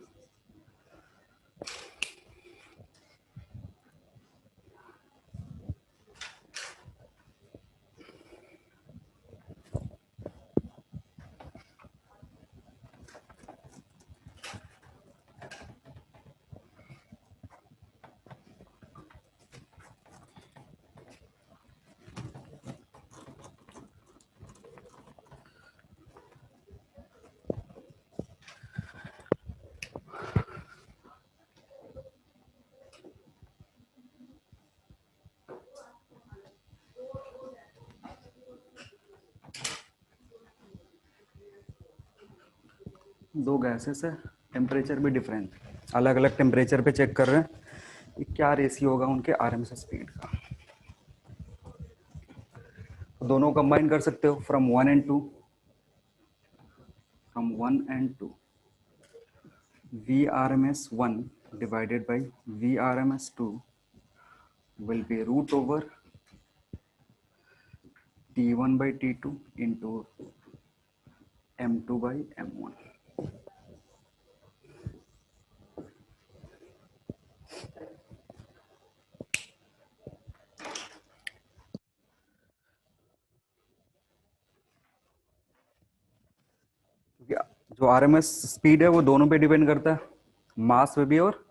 दो गैसेस है, टेम्परेचर भी डिफरेंट, अलग अलग टेम्परेचर पे चेक कर रहे हैं कि क्या रेशियो होगा उनके RMS स्पीड का। तो दोनों कंबाइन कर सकते हो from 1 and 2, VRMS1 divided by VRMS2 will be root over T1 by T2 into M2 by M1। क्योंकि जो RMS स्पीड है वो दोनों पे डिपेंड करता है, मास में भी और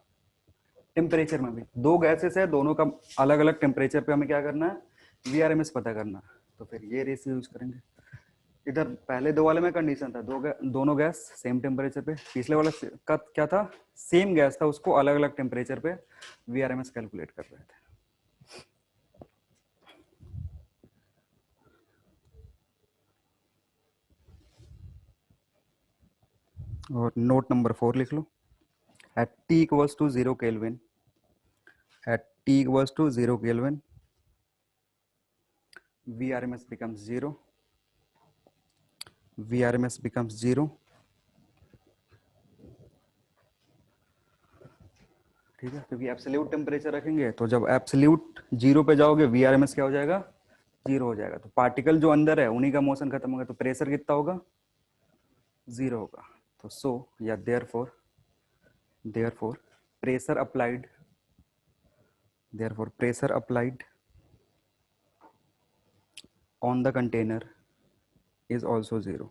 टेम्परेचर में भी। दो गैसेस है, दोनों का अलग अलग टेम्परेचर पे हमें क्या करना है, VRMS पता करना है, तो फिर ये रेशियो यूज करेंगे। इधर पहले दो वाले में कंडीशन था दोनों गैस सेम टेम्परेचर पे, पिछले वाला का क्या था, सेम गैस था, उसको अलग अलग टेम्परेचर पे VRMS कैलकुलेट कर रहे थे। और नोट नंबर 4 लिख लो। At T equals to 0 Kelvin, at T equals to 0 Kelvin, VRMS becomes 0, VRMS becomes 0। ठीक है, क्योंकि एब्सोल्यूट टेम्परेचर रखेंगे तो जब एब्सोल्यूट 0 पे जाओगे VRMS क्या हो जाएगा, 0 हो जाएगा। तो पार्टिकल जो अंदर है उन्हीं का मोशन खत्म होगा, तो प्रेशर कितना होगा, 0 होगा। तो सो या therefore pressure applied on the container is also 0।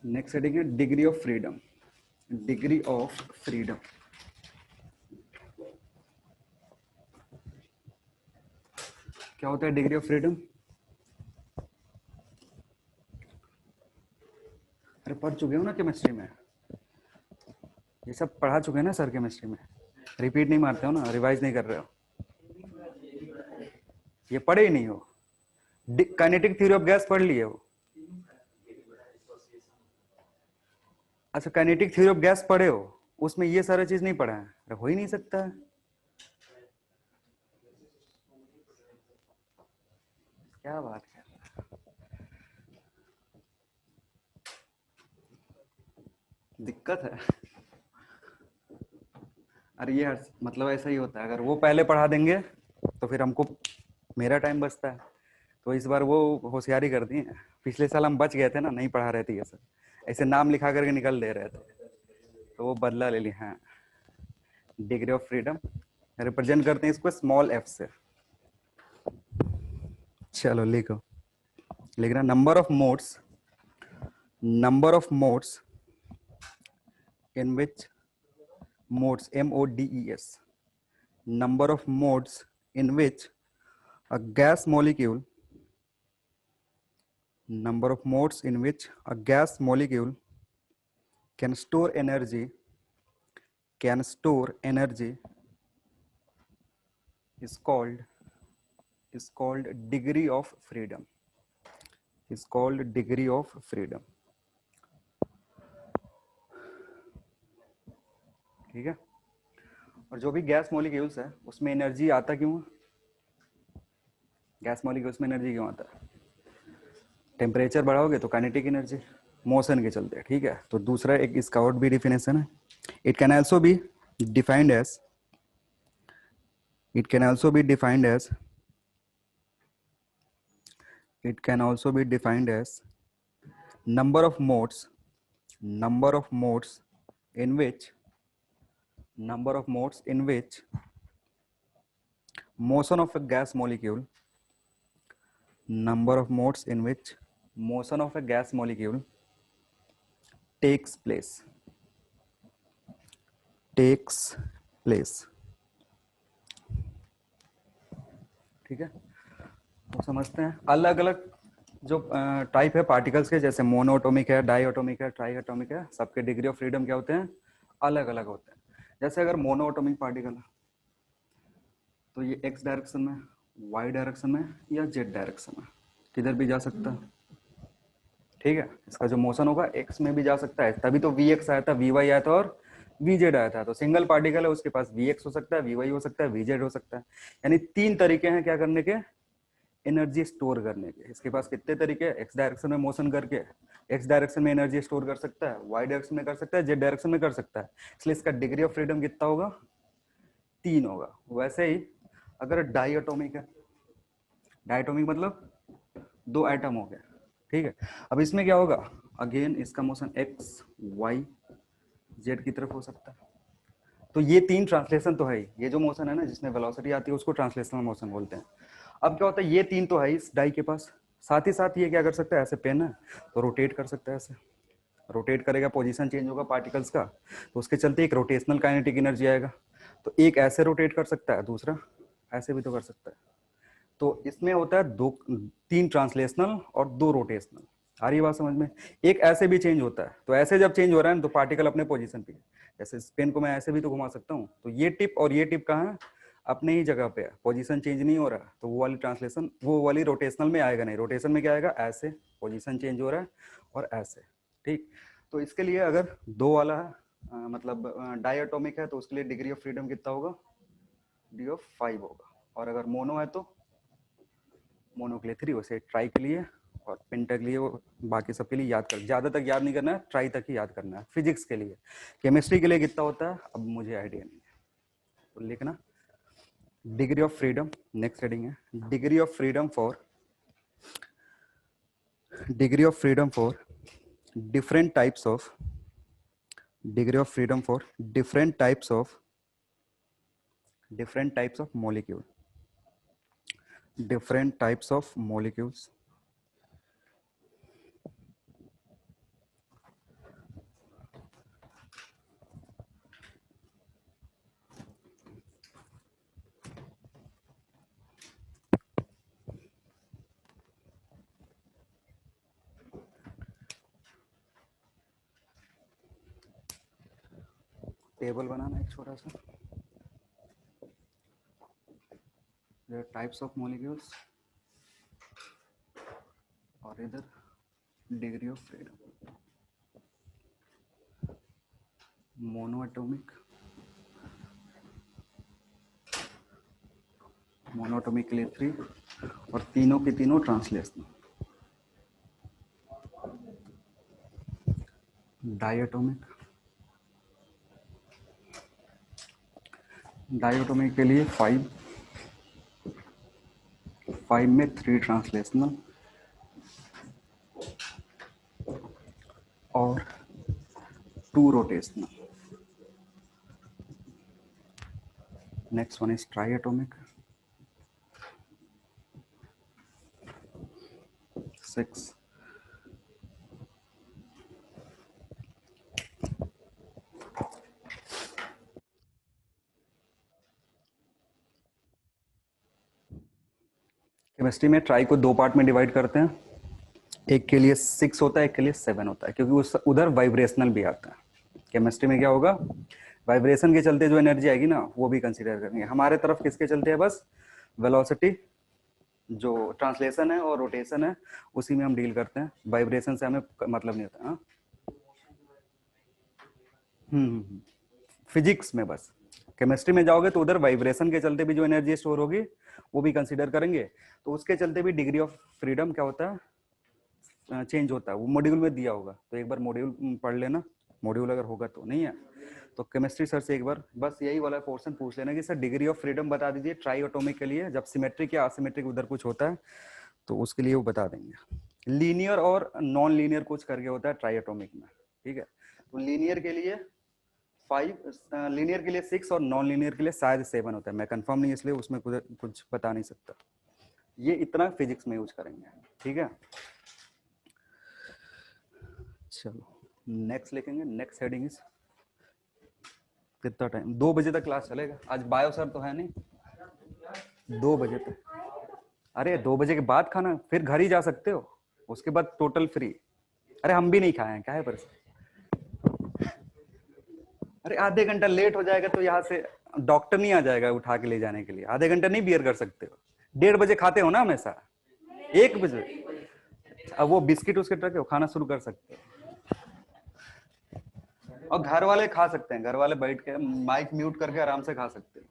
Next heading है degree of freedom. Degree of freedom क्या होता है, डिग्री ऑफ फ्रीडम, अरे पढ़ चुके हो ना केमिस्ट्री में, ये सब पढ़ा चुके हैं ना सर केमिस्ट्री में, रिपीट नहीं मारते हो ना, रिवाइज नहीं कर रहे हो, ये पढ़े ही नहीं हो। काइनेटिक थ्योरी ऑफ गैस पढ़ लिए हो? अच्छा, काइनेटिक थ्योरी ऑफ गैस पढ़े हो, उसमें ये सारा चीज नहीं पढ़ा है? अरे हो ही नहीं सकता है, क्या बात है। दिक्कत है। अरे ये मतलब ऐसा ही होता है, अगर वो पहले पढ़ा देंगे तो फिर हमको मेरा टाइम बचता है। तो इस बार वो होशियारी कर दी है, पिछले साल हम बच गए थे ना, नहीं पढ़ा रहे थे ये सब, ऐसे नाम लिखा करके निकल दे रहे थे, तो वो बदला ले लिया। हाँ, डिग्री ऑफ फ्रीडम रिप्रेजेंट करते हैं इसको स्मॉल एफ से। चलो लिखो, लिखना number of modes in which modes MODES, number of modes in which a gas molecule number of modes in which a gas molecule can store energy is called degree of freedom, is called degree of freedom। ठीक है, और जो भी gas molecules है उसमें energy आता क्यों है? गैस मॉलिक्यूल्स में एनर्जी क्यों आता है? टेम्परेचर बढ़ाओगे तो काइनेटिक एनर्जी, मोशन के चलते। ठीक है, तो दूसरा एक इसका और भी डिफिनेशन है, it can also be defined as it can also be defined as number of modes in which motion of a gas molecule takes place। ठीक है, तो समझते हैं अलग अलग जो टाइप है पार्टिकल्स के, जैसे मोनोएटॉमिक है, डाईएटॉमिक है, ट्राईएटॉमिक है, सबके डिग्री ऑफ फ्रीडम क्या होते हैं? अलग अलग होते हैं। जैसे अगर मोनोएटॉमिक पार्टिकल है तो ये एक्स डायरेक्शन में, वाई डायरेक्शन में या जेड डायरेक्शन में, किधर भी जा सकता है। ठीक है, इसका जो मोशन होगा एक्स में भी जा सकता है, तभी तो वी एक्स आया था, वी वाई आया था और वी जेड आया था। तो सिंगल पार्टिकल है, उसके पास वी एक्स हो सकता है, वी वाई हो सकता है, वी जेड हो सकता है। यानी 3 तरीके हैं क्या करने के? एनर्जी स्टोर करने के। इसके पास कितने तरीके? एक्स डायरेक्शन में मोशन करके एक्स डायरेक्शन में एनर्जी स्टोर कर सकता है, वाई डायरेक्शन में कर सकता है, जेड डायरेक्शन में कर सकता है। इसलिए इसका डिग्री ऑफ फ्रीडम कितना होगा? 3 होगा। वैसे ही अगर डाईएटॉमिक है, डाईएटॉमिक मतलब 2 एटम हो गए। ठीक है, अब इसमें क्या होगा? अगेन इसका मोशन एक्स वाई जेड की तरफ हो सकता है। तो ये 3 ट्रांसलेशन तो है ही। ये जो मोशन है ना जिसमें वेलोसिटी आती है उसको ट्रांसलेशनल मोशन बोलते हैं। अब क्या होता है, ये 3 तो है इस डाई के पास, साथ ही साथ ये क्या कर सकता है, ऐसे पेन है तो रोटेट कर सकता है, ऐसे रोटेट करेगा, पोजीशन चेंज होगा पार्टिकल्स का, तो उसके चलते एक रोटेशनल काइनेटिक एनर्जी आएगा। तो एक ऐसे रोटेट कर सकता है, दूसरा ऐसे भी तो कर सकता है। तो इसमें होता है 3 ट्रांसलेशनल और 2 रोटेशनल। आ रही है बात समझ में? एक ऐसे भी चेंज होता है, तो ऐसे जब चेंज हो रहा है तो पार्टिकल अपने पोजीशन पे, जैसे इस पेन को मैं ऐसे भी तो घुमा सकता हूँ, तो ये टिप और ये टिप कहाँ है? अपने ही जगह पे है, पोजीशन चेंज नहीं हो रहा, तो वो वाली ट्रांसलेशन, वो वाली रोटेशनल में आएगा नहीं। रोटेशन में क्या आएगा? ऐसे पोजीशन चेंज हो रहा है और ऐसे। ठीक, तो इसके लिए अगर 2 वाला है, मतलब डाईएटॉमिक है, तो उसके लिए डिग्री ऑफ फ्रीडम कितना होगा? डी ऑफ 5 होगा। और अगर मोनो है तो मोनो के लिए 3, वैसे ट्राई के लिए और पेंटा के लिए, वो बाकी सब के लिए याद कर, ज्यादा तक याद नहीं करना है, ट्राई तक ही याद करना है। फिजिक्स के लिए, केमिस्ट्री के लिए कितना होता है अब मुझे आइडिया नहीं है, तो लिखना degree of freedom. Next heading है degree of freedom for different types of degree of freedom for different types of molecule, different types of molecules, table बनाना एक छोटा सा, टाइप्स ऑफ मॉलिक्यूल्स, और इधर degree of freedom, monoatomic, monoatomic के लिए 3, और तीनों के तीनों ट्रांसलेशनल, डायटोमिक, डायटोमिक के लिए 5 में 3 ट्रांसलेशनल और 2 rotational. Next one is triatomic, 6. Chemistry में ट्राई को 2 पार्ट में डिवाइड करते हैं, एक के लिए 6 होता है, एक के लिए 7 होता है, क्योंकि उस उधर वाइब्रेशनल भी आता है. केमिस्ट्री में क्या होगा, वाइब्रेशन के चलते जो एनर्जी आएगी ना वो भी कंसीडर करेंगे. हमारे तरफ किसके चलते हैं, बस वेलोसिटी, जो ट्रांसलेशन है और रोटेशन है उसी में हम डील करते हैं. वाइब्रेशन से हमें मतलब नहीं होता. फिजिक्स में बस, केमिस्ट्री में जाओगे तो उधर वाइब्रेशन के चलते भी जो एनर्जी स्टोर होगी वो भी कंसीडर करेंगे. तो उसके चलते भी डिग्री ऑफ फ्रीडम क्या होता है, चेंज होता है. वो मॉड्यूल में दिया होगा तो एक बार मॉड्यूल पढ़ लेना, मॉड्यूल अगर होगा तो. नहीं है तो केमिस्ट्री सर से एक बार बस यही वाला पोर्शन पूछ लेना कि सर डिग्री ऑफ फ्रीडम बता दीजिए ट्राई एटॉमिक के लिए, जब सिमेट्रिक या असिमेट्रिक उधर कुछ होता है तो उसके लिए वो बता देंगे. लीनियर और नॉन लीनियर कुछ करके होता है ट्राई एटॉमिक में. ठीक है, तो लीनियर के लिए 5, लीनियर के लिए 6 और नॉन लीनियर के लिए शायद 7 होता है. मैं कंफर्म नहीं, इसलिए उसमें कुछ बता नहीं सकता. ये इतना फिजिक्स में यूज करेंगे. ठीक है, चलो नेक्स्ट लिखेंगे. नेक्स्ट हेडिंग इज, कितना टाइम, 2 बजे तक क्लास चलेगा. आज बायो सर तो है नहीं, 2 बजे तक. अरे 2 बजे के बाद खाना, फिर घर ही जा सकते हो, उसके बाद टोटल फ्री. अरे हम भी नहीं खाए हैं, क्या है पर. अरे आधे घंटा लेट हो जाएगा तो यहाँ से डॉक्टर नहीं आ जाएगा उठा के ले जाने के लिए. आधे घंटा नहीं बियर कर सकते हो. 1:30 बजे खाते हो ना हमेशा, 1 बजे. अब वो बिस्किट उस्किट रखे हो, खाना शुरू कर सकते हो. और घर वाले खा सकते हैं, घर वाले बैठ के माइक म्यूट करके आराम से खा सकते हैं.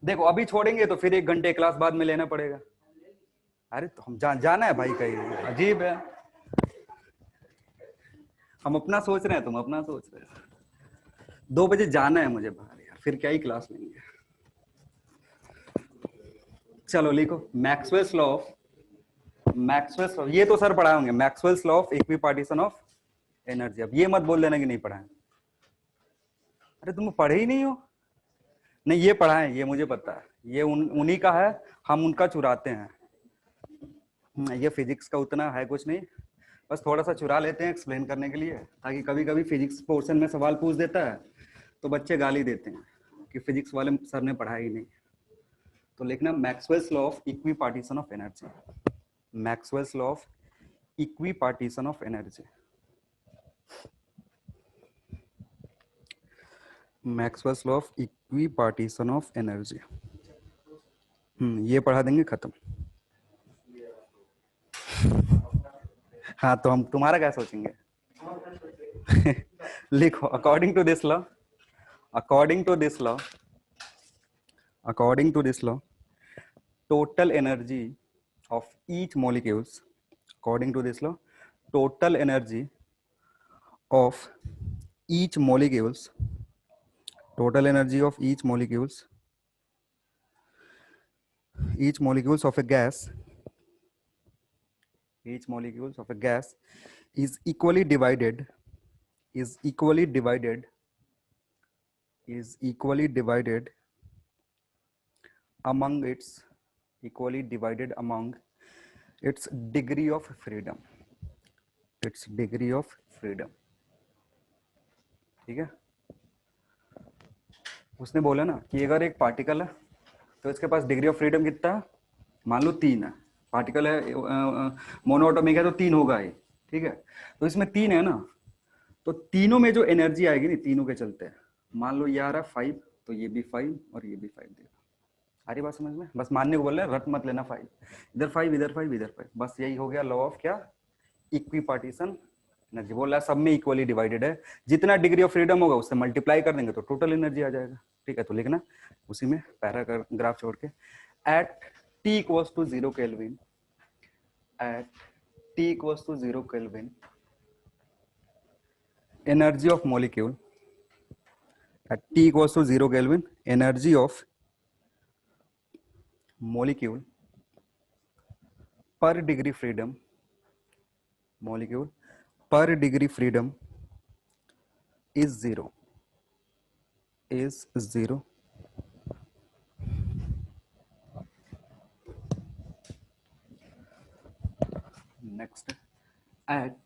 देखो अभी छोड़ेंगे तो फिर 1 घंटे क्लास बाद में लेना पड़ेगा. अरे तो हम जाना है भाई कहीं, अजीब है. हम अपना सोच रहे हैं, तुम अपना सोच रहे हो. 2 बजे जाना है मुझे बाहर यार, फिर क्या ही क्लास लेंगे. चलो लिखो Maxwell's law of, Maxwell's law, ये तो सर पढ़ाए होंगे. Maxwell's law of equipartition of energy. अब ये मत बोल देना कि नहीं पढ़ाए. अरे तुम पढ़े ही नहीं हो. नहीं ये पढ़ाए, ये मुझे पता है, ये उन्हीं का है, हम उनका चुराते हैं. ये फिजिक्स का उतना है कुछ नहीं, बस थोड़ा सा चुरा लेते हैं एक्सप्लेन करने के लिए, ताकि कभी कभी फिजिक्स पोर्शन में सवाल पूछ देता है तो बच्चे गाली देते हैं कि फिजिक्स वाले सर ने पढ़ाया ही नहीं. तो लिखना Maxwell's law of equipartition of energy. Maxwell's law of equipartition of energy. Maxwell's law of equipartition of energy. ये पढ़ा देंगे, खत्म. हाँ तो हम तुम्हारा क्या सोचेंगे. लिखो according to this law, according to this law, according to this law, total energy of each molecules, according to this law, total energy of each molecules, total energy of each molecules of a gas, each molecules of a gas is equally divided among its degree of freedom, its degree of freedom. ठीक है, उसने बोला ना कि अगर एक particle है तो इसके पास डिग्री ऑफ फ्रीडम कितना है, मान लो 3 है. पार्टिकल है मोनोएटॉमिक है तो 3 होगा ही. ठीक है, तो इसमें 3 है ना, तो तीनों में जो एनर्जी आएगी ना तीनों के चलते हैं, मान लो ये आ रहा 5, तो ये भी 5 और ये भी 5 देगा। आ रही बात समझ में? बस मानने को बोल रहे हैं, रट मत लेना 5 इधर 5 इधर 5 इधर 5, बस यही हो गया लॉ ऑफ क्या, इक्वी पार्टीशन एनर्जी। बोल रहा है सब में इक्वली डिवाइडेड है, जितना डिग्री ऑफ फ्रीडम होगा उससे मल्टीप्लाई कर देंगे तो टोटल एनर्जी आ जाएगा। ठीक है, तो लिखना उसी में पैराग्राफ छोड़ के, at T equals to 0 kelvin, at T equals to 0 kelvin energy of molecule at T equals to 0 Kelvin, energy of molecule per degree freedom, molecule per degree freedom is 0, is 0. Next, at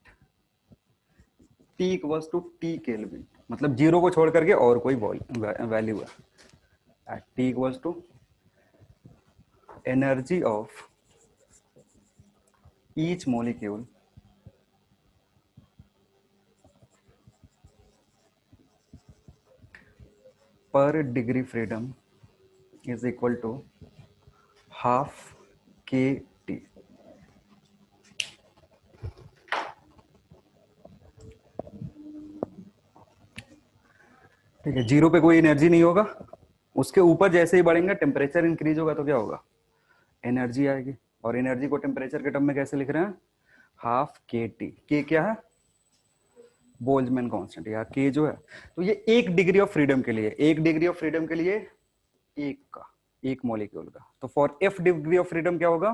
T equals to T Kelvin, मतलब 0 को छोड़ करके और कोई value है, at T equals to energy of each molecule per degree freedom is equal to half kT. ठीक है, 0 पे कोई एनर्जी नहीं होगा, उसके ऊपर जैसे ही बढ़ेंगे टेम्परेचर इंक्रीज होगा तो क्या होगा, एनर्जी आएगी। और एनर्जी को टेम्परेचर के टर्म में कैसे लिख रहे हैं, हाफ के टी। के क्या है, बोल्ट्जमैन कांस्टेंट, या के जो है, तो ये 1 डिग्री ऑफ फ्रीडम के लिए, 1 डिग्री ऑफ फ्रीडम के लिए एक का, एक मॉलिक्यूल का। तो for F degree of freedom क्या होगा,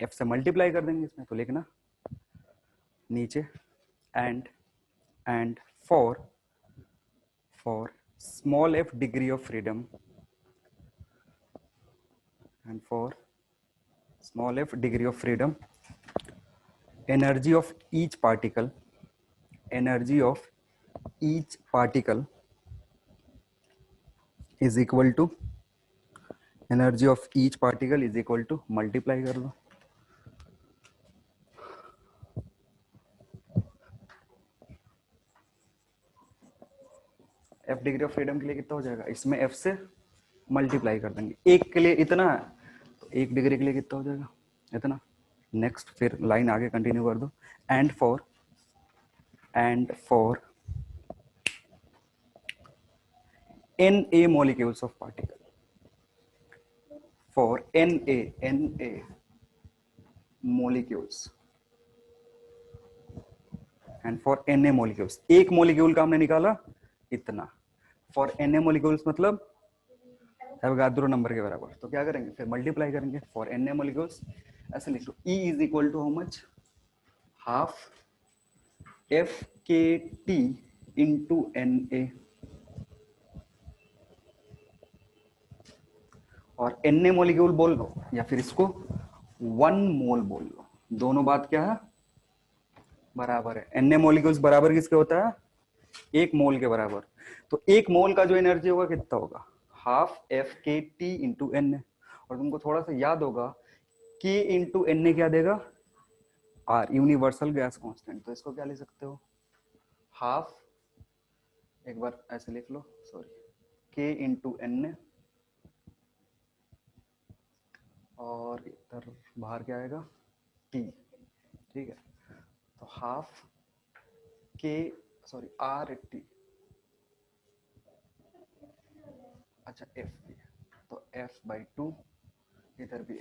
एफ से मल्टीप्लाई कर देंगे इसमें, तो लिखना नीचे and for small f degree of freedom, and for small f degree of freedom, energy of each particle, energy of each particle is equal to, energy of each particle is equal to, multiply कर दो, f degree of freedom के लिए कितना हो जाएगा, इसमें f से multiply कर देंगे, एक के लिए इतना है तो 1 डिग्री के लिए कितना हो जाएगा, इतना। नेक्स्ट फिर लाइन आगे कंटिन्यू कर दो, and for Na molecules of particle, for Na molecules, and for Na molecules, एक मोलिक्यूल का हमने निकाला इतना, फॉर Na molecules मतलब एवोगाड्रो नंबर के बराबर, तो क्या करेंगे फिर मल्टीप्लाई करेंगे, फॉर Na molecules ऐसे लिख लो, E is equal to how much, half F K T into Na, और Na मोलिक्यूल बोल लो या फिर इसको 1 मोल बोल लो, दोनों बात क्या है, बराबर है। Na मोलिक्यूल्स बराबर किसके होता है, 1 मोल के बराबर, तो 1 मोल का जो एनर्जी होगा कितना होगा, half F K T into Na, और तुमको थोड़ा सा याद होगा के इंटू Na क्या देगा, आर, यूनिवर्सल गैस कांस्टेंट, तो इसको क्या लिख सकते हो, हाफ, एक बार ऐसे लिख लो, सॉरी, के इंटू Na, और इधर बाहर क्या आएगा, टी। ठीक है, तो half K, sorry R T, अच्छा एफ भी है, तो एफ बाई टू, इधर भी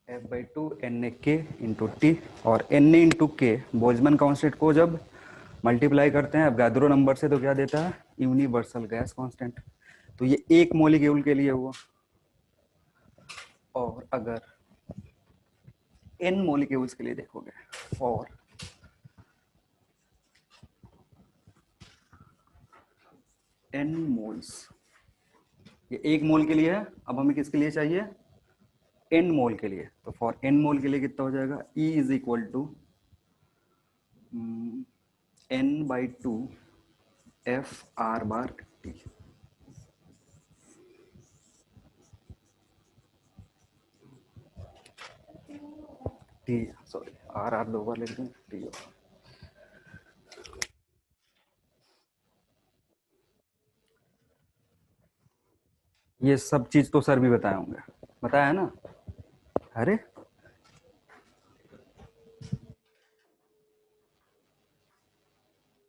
F by two N A K into T, और N A into K Boltzmann constant को जब मल्टीप्लाई करते हैं एवोगाड्रो नंबर से तो क्या देता है, यूनिवर्सल गैस कांस्टेंट। तो ये 1 मोलिक्यूल के लिए हुआ, और अगर n मोलिक्यूल्स के लिए देखोगे, फॉर n मोल्स, ये 1 मोल के लिए है, अब हमें किसके लिए चाहिए, n मोल के लिए, तो फॉर n मोल के लिए कितना हो जाएगा, E is equal to n by two F R bar T. T, sorry R R 2 बार लिख दूं, टी होगा। ये सब चीज तो सर भी बताए होंगे, बताया ना? अरे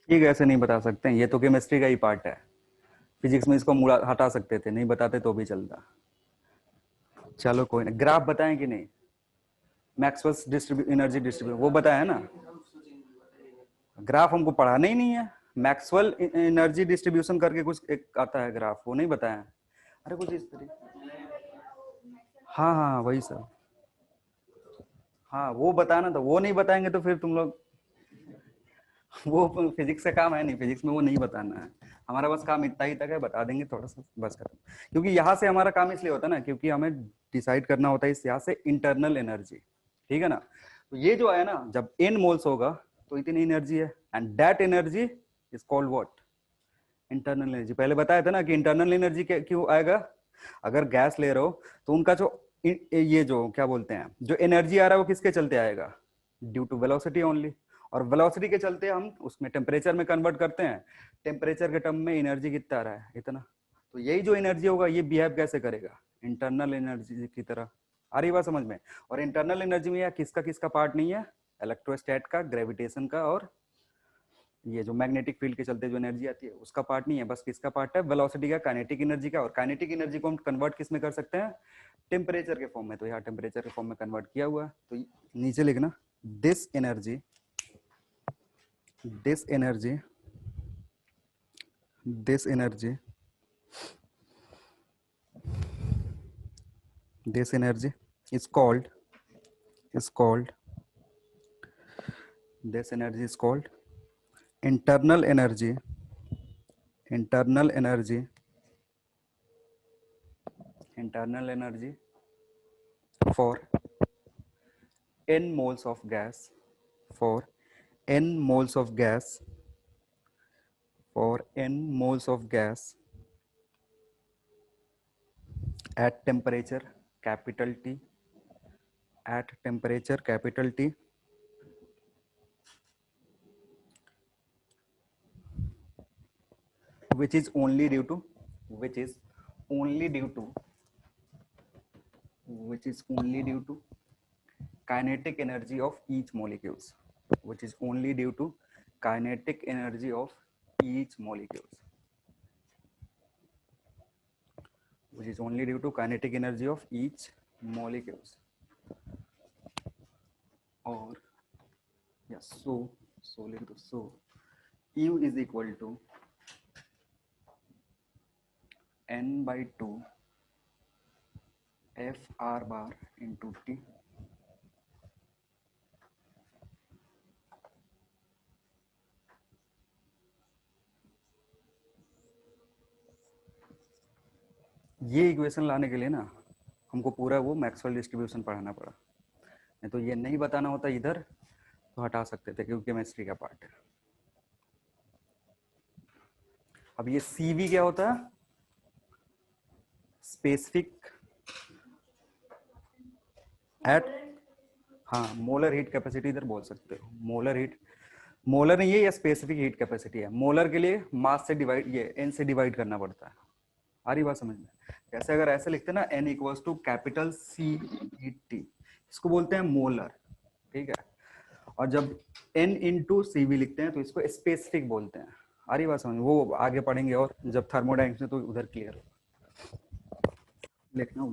ठीक है, ऐसे नहीं बता सकते हैं, ये तो केमिस्ट्री का ही पार्ट है। फिजिक्स में इसको मुड़ा हटा सकते थे, नहीं बताते तो भी चलता। चलो कोई ना, ग्राफ बताएं कि नहीं? मैक्सवेल्स एनर्जी डिस्ट्रीब्यूशन वो बताया ना? ग्राफ हमको पढ़ाना ही नहीं है। मैक्सवेल एनर्जी डिस्ट्रीब्यूशन करके कुछ एक आता है ग्राफ, वो नहीं बताया। अरे कुछ इस तरीके, हाँ हाँ वही सब, हाँ वो बताना था, वो नहीं बताएंगे तो फिर तुम लोग, वो फिजिक्स का काम है नहीं, फिजिक्स में वो नहीं बताना है। हमारा बस काम इतना ही तक है, बता देंगे थोड़ा सा बस खत्म। क्योंकि यहाँ से हमारा काम इसलिए होता है ना, क्योंकि हमें डिसाइड करना होता है इस यहाँ से इंटरनल एनर्जी, ठीक है ना? तो ये जो है ना, जब n मोल्स होगा तो इतनी एनर्जी है, and that energy is called what? Internal energy. पहले बताया था ना कि इंटरनल एनर्जी क्यों आएगा? अगर गैस ले रहे हो तो उनका जो ये जो क्या बोलते हैं, जो एनर्जी आ रहा है वो किसके चलते आएगा? Due to velocity only. और वेलोसिटी के चलते हम उसमें टेम्परेचर में कन्वर्ट करते हैं, टेम्परेचर के टर्म में एनर्जी कितना आ रहा है? इतना। तो यही जो एनर्जी होगा ये बिहेव कैसे करेगा? इंटरनल एनर्जी की तरह। आ रही बात समझ में? और इंटरनल एनर्जी में किसका किसका पार्ट नहीं है? इलेक्ट्रोस्टैट का, ग्रेविटेशन का, और ये जो मैग्नेटिक फील्ड के चलते जो एनर्जी आती है उसका पार्ट नहीं है। बस किसका पार्ट है? वेलोसिटी का, काइनेटिक एनर्जी का। और काइनेटिक एनर्जी को हम कन्वर्ट किस में कर सकते हैं? टेम्परेचर के फॉर्म में। तो यहाँ टेम्परेचर के फॉर्म में कन्वर्ट किया हुआ है, तो नीचे लिखना this energy, this energy, this energy, this energy is called, is called, this energy is called internal energy, internal energy, internal energy for n moles of gas, for n moles of gas, for n moles of gas at temperature capital T, at temperature capital T, which is only due to, which is only due to, which is only due to kinetic energy of each molecules, which is only due to kinetic energy of each molecules, which is only due to kinetic energy of each molecules. Or yes, so लिख दो, so U is equal to n by 2 f r bar into T. ये equation लाने के लिए ना हमको पूरा वो मैक्सवेल डिस्ट्रीब्यूशन पढ़ाना पड़ा, नहीं तो ये नहीं बताना होता इधर तो हटा सकते थे, क्योंकि केमिस्ट्री का पार्ट है। अब ये CV क्या होता है? स्पेसिफिक एट, हाँ मोलर हीट कैपेसिटी इधर बोल सकते हो। मोलर हीट, मोलर नहीं है, ये स्पेसिफिक हीट कैपेसिटी है। मोलर के लिए मास से डिवाइड, ये n से डिवाइड करना पड़ता है। आ रही बात समझ में? जैसे अगर ऐसे लिखते हैं ना, n equals to capital CET, इसको बोलते हैं मोलर, ठीक है? और जब n इंटू CV लिखते हैं तो इसको स्पेसिफिक बोलते हैं। आ रही बात समझ में? वो आगे पढ़ेंगे, और जब थर्मोडाइनमिक्स में तो उधर क्लियर होगा। लिखना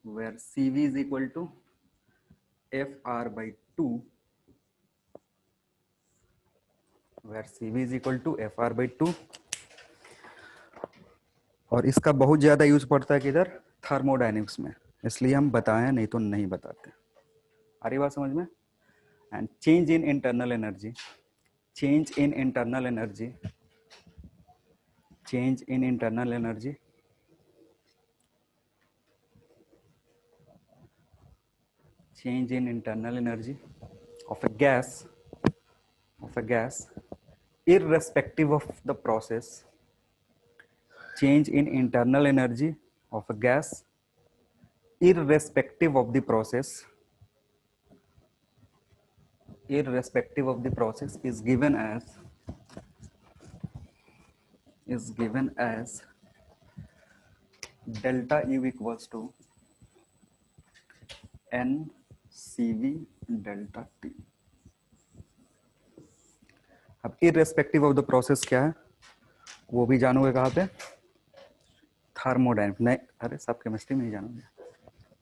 where CV is equal to FR by 2, where CV is equal to FR by 2। और इसका बहुत ज्यादा यूज पड़ता है किधर? थर्मोडायनेमिक्स में, इसलिए हम बताएं, नहीं तो नहीं बताते। आ रही बात समझ में? And change in internal energy, change in internal energy, change in internal energy, change in internal energy of a gas, of a gas irrespective of the process, change in internal energy of a gas irrespective of the process, irrespective of the process is given as delta U equals to n CV delta T. अब irrespective of the process क्या है वो भी जानोगे कहाँ पे, thermodynamics. नहीं, अरे सब केमिस्ट्री में ही जानोगे,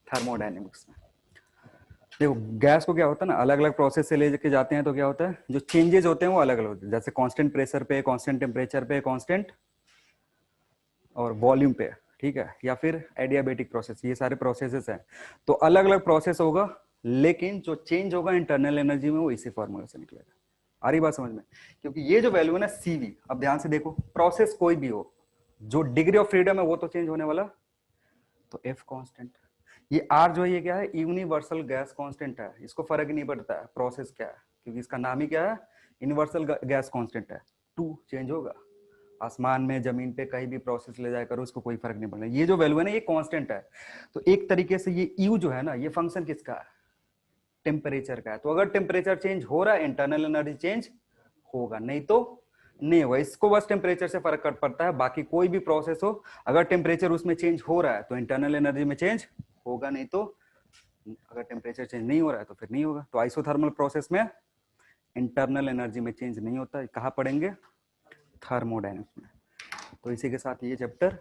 थर्मोडाइनमिक्स में। देखो गैस को क्या होता है ना, अलग अलग प्रोसेस से लेके जाते हैं तो क्या होता है, जो चेंजेस होते हैं वो अलग अलग होते हैं। जैसे कांस्टेंट प्रेशर पे, कांस्टेंट टेम्परेचर पे, कांस्टेंट और वॉल्यूम पे, ठीक है, या फिर एडियाबेटिक प्रोसेस, ये सारे प्रोसेसेस हैं। तो अलग अलग प्रोसेस होगा, लेकिन जो चेंज होगा इंटरनल एनर्जी में वो इसी फॉर्मूला से निकलेगा। आ रही बात समझ में? क्योंकि ये जो वैल्यू है ना सीवी, अब ध्यान से देखो, प्रोसेस कोई भी हो, जो डिग्री ऑफ फ्रीडम है वो तो चेंज होने वाला, तो एफ कांस्टेंट। ये आर जो है ये क्या है, यूनिवर्सल गैस कांस्टेंट है, इसको फर्क ही नहीं पड़ता है प्रोसेस क्या है, क्योंकि इसका नाम ही क्या है, यूनिवर्सल गैस कांस्टेंट है। टू चेंज होगा, आसमान में जमीन पे कहीं भी प्रोसेस ले जाया करो, उसको कोई फर्क नहीं पड़ना। ये जो वैल्यू है ना ये कांस्टेंट है। तो एक तरीके से ये यू जो है ना, ये फंक्शन किसका है, टेम्परेचर का है। तो अगर टेम्परेचर चेंज हो रहा है इंटरनल एनर्जी चेंज होगा, नहीं तो नहीं होगा। इसको बस टेम्परेचर से फर्क पड़ता है, बाकी कोई भी प्रोसेस हो अगर टेम्परेचर उसमें चेंज हो रहा है तो इंटरनल एनर्जी में चेंज होगा, नहीं तो अगर टेम्परेचर चेंज नहीं हो रहा है तो फिर नहीं होगा। तो आइसोथर्मल प्रोसेस में इंटरनल एनर्जी में चेंज नहीं होता है। कहाँ पढ़ेंगे, थर्मोडायनेमिक्स में। तो इसी के साथ ये चैप्टर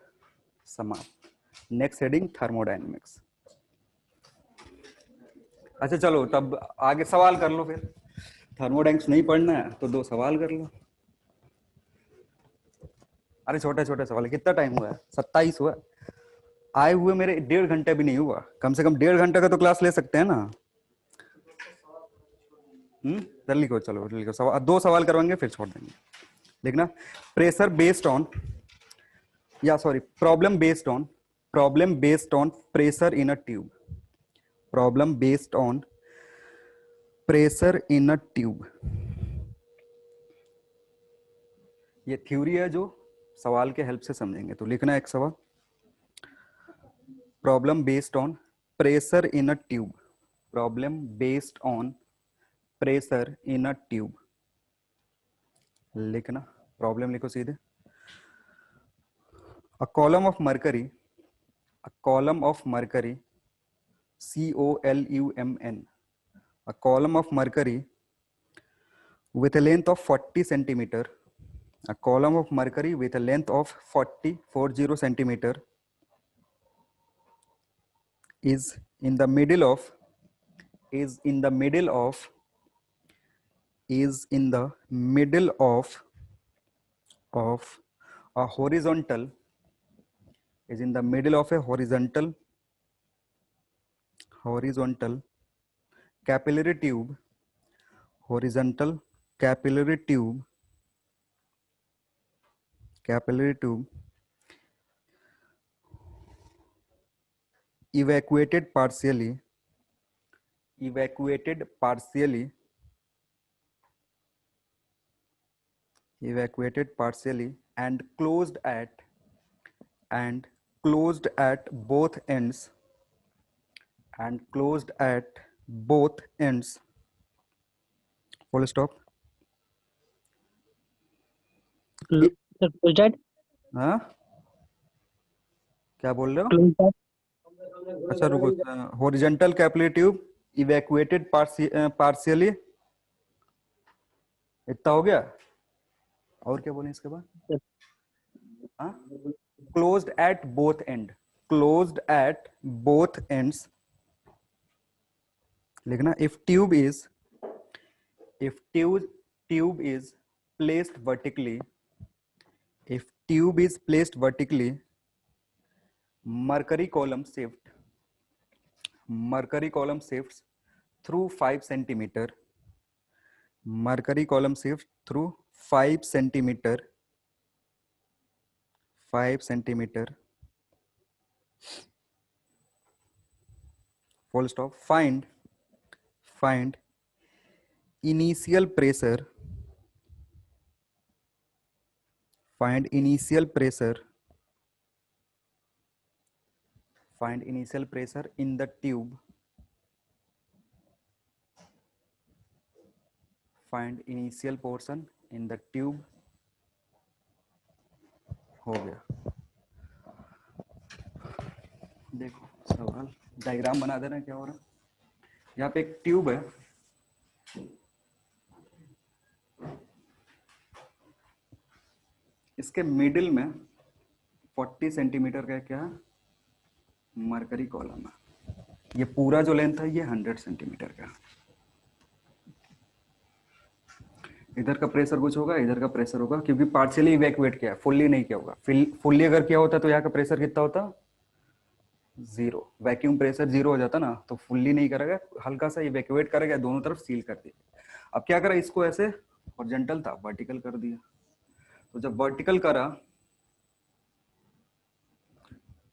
समाप्त। Next heading thermodynamics. अच्छा चलो तब आगे सवाल कर लो फिर, थर्मोडायनेमिक्स नहीं पढ़ना है तो दो सवाल कर लो। अरे छोटे छोटे सवाल, कितना टाइम हुआ है, 27 हुआ, आए हुए मेरे 1.5 घंटे भी नहीं हुआ। कम से कम 1.5 घंटे का तो क्लास ले सकते हैं ना। चल लिखो, चलो लिखो सवाल, दो सवाल करवाएंगे फिर छोड़ देंगे। देखना, प्रेशर बेस्ड ऑन, या sorry problem based on pressure in a tube, problem based on pressure in a tube. ये थ्योरी है जो सवाल के हेल्प से समझेंगे। तो लिखना एक सवाल, problem based on pressure in a tube, problem based on pressure in a tube. लिखना, प्रॉब्लम लिखो सीधे, a column of mercury, a column of mercury, COLUMN, a column of mercury with a length of 40 centimeter, a column of mercury with a length of 40 centimeter is in the middle of is in the middle of is in the middle of a horizontal, is in the middle of a horizontal capillary tube, horizontal capillary tube, capillary tube evacuated partially, evacuated partially, evacuated partially and closed at both ends, and closed at both ends, full stop. Sir, close that. हाँ क्या बोल रहे हो? Close that. अच्छा रुको, horizontal capillary tube evacuated partially, इतना हो गया। और क्या बोले इसके बाद? Sir, हाँ, closed at both and, closed at both ends. लिखना, if tube is placed vertically, if tube is placed vertically, mercury column shifts through 5 centimeter, mercury column shifts through 5 centimeter, 5 centimeter, full stop. Find initial pressure, find initial pressure, find initial pressure in the tube, find initial portion in the tube, हो गया। देखो सवाल diagram बना देना, क्या हो रहा है। यहाँ पे एक ट्यूब है, इसके मिडिल में 40 सेंटीमीटर का क्या मरकरी कॉलम है। ये पूरा जो लेंथ है ये 100 सेंटीमीटर का। इधर का प्रेशर कुछ होगा, इधर का प्रेशर होगा, क्योंकि पार्शियली इवैक्यूएट किया है, फुल्ली नहीं किया होगा। फुल्ली अगर किया होता तो यहाँ का प्रेशर कितना होता, जीरो। वैक्यूम प्रेशर जीरो हो जाता ना, तो फुल्ली नहीं करेगा, हल्का सा इवैक्यूएट करेगा, दोनों तरफ सील कर दिया। अब क्या करा, इसको ऐसे हॉरिजॉन्टल था, वर्टिकल कर दिया। तो जब वर्टिकल करा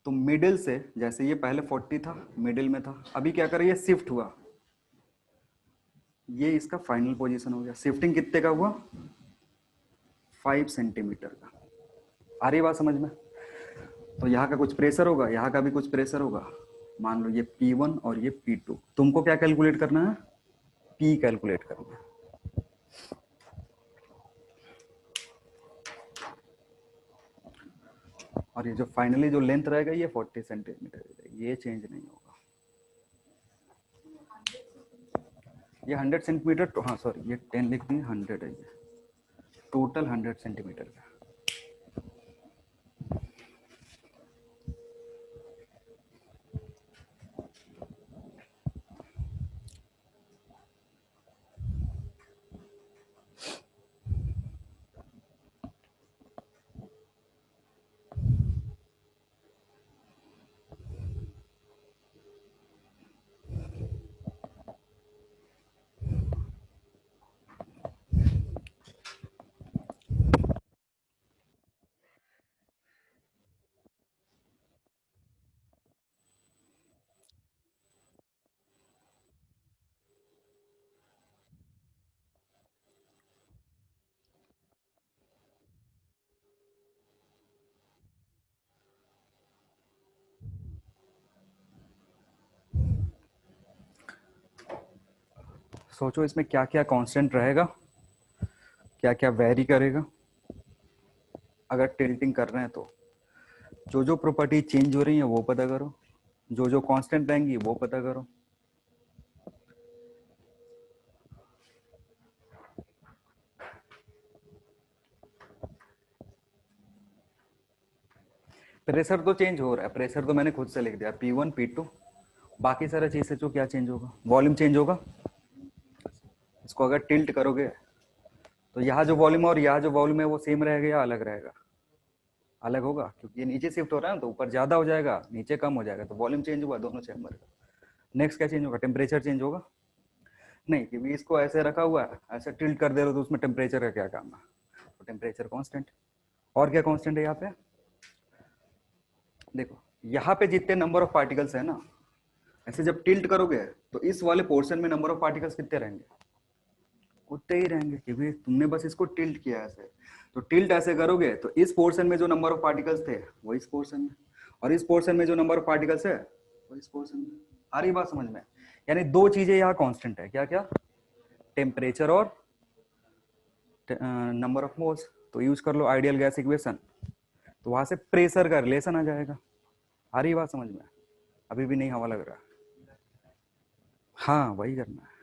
तो मिडिल से, जैसे ये पहले 40 था, मिडिल में था, अभी क्या करा, ये शिफ्ट हुआ, ये इसका फाइनल पोजीशन हो गया। शिफ्टिंग कितने का हुआ, 5 सेंटीमीटर का। आ रही बात समझ में। तो यहाँ का कुछ प्रेशर होगा, यहाँ का भी कुछ प्रेशर होगा। मान लो ये P1 और ये P2। तुमको क्या कैलकुलेट करना है, P कैलकुलेट करना है। और ये जो फाइनली जो लेंथ रहेगा ये 40 सेंटीमीटर, ये चेंज नहीं होगा। ये 100 सेंटीमीटर तो, हाँ सॉरी, ये 10 लिख दी, 100 है ये, टोटल 100 सेंटीमीटर का। सोचो इसमें क्या क्या कांस्टेंट रहेगा, क्या क्या वेरी करेगा अगर टिल्टिंग कर रहे हैं। तो जो जो प्रॉपर्टी चेंज हो रही है वो पता करो, जो जो कांस्टेंट रहेंगी वो पता करो। प्रेशर तो चेंज हो रहा है, प्रेशर तो मैंने खुद से लिख दिया, P1 P2। बाकी सारा चीज से जो क्या चेंज होगा, वॉल्यूम चेंज होगा। इसको अगर टिल्ट करोगे तो यहाँ जो वॉल्यूम है और यहाँ जो वॉल्यूम है वो सेम रहेगा या अलग रहेगा, अलग होगा, क्योंकि ये नीचे शिफ्ट हो रहा है ना, तो ऊपर ज्यादा हो जाएगा, नीचे कम हो जाएगा, तो वॉल्यूम चेंज हुआ दोनों चैम्बर का। नेक्स्ट क्या चेंज होगा, टेम्परेचर चेंज होगा। नहीं, क्योंकि इसको ऐसे रखा हुआ है, ऐसे टिल्ट कर दे रहे हो तो उसमें टेम्परेचर का क्या काम है, तो टेम्परेचर कांस्टेंट। और क्या कांस्टेंट है यहाँ पे, देखो यहाँ पे जितने नंबर ऑफ पार्टिकल्स है ना, ऐसे जब टिल्ट करोगे तो इस वाले पोर्शन में नंबर ऑफ पार्टिकल्स कितने रहेंगे, उतने ही रहेंगे, क्योंकि तुमने बस इसको टिल्ट किया ऐसे। तो टिल्ट ऐसे करोगे तो इस पोर्शन में जो नंबर ऑफ पार्टिकल्स थे वो इस पोर्शन में, और इस पोर्शन में जो नंबर ऑफ पार्टिकल्स है वो इस पोर्शन में। आ रही बात समझ में। यानी दो चीजें यहाँ कांस्टेंट है, क्या क्या, टेम्परेचर और नंबर ऑफ मोल्स। तो यूज कर लो आइडियल गैस इक्वेशन, तो वहां से प्रेशर का रिलेशन आ जाएगा। आ रही बात समझ में, अभी भी नहीं हवा लग रहा। हाँ वही करना है।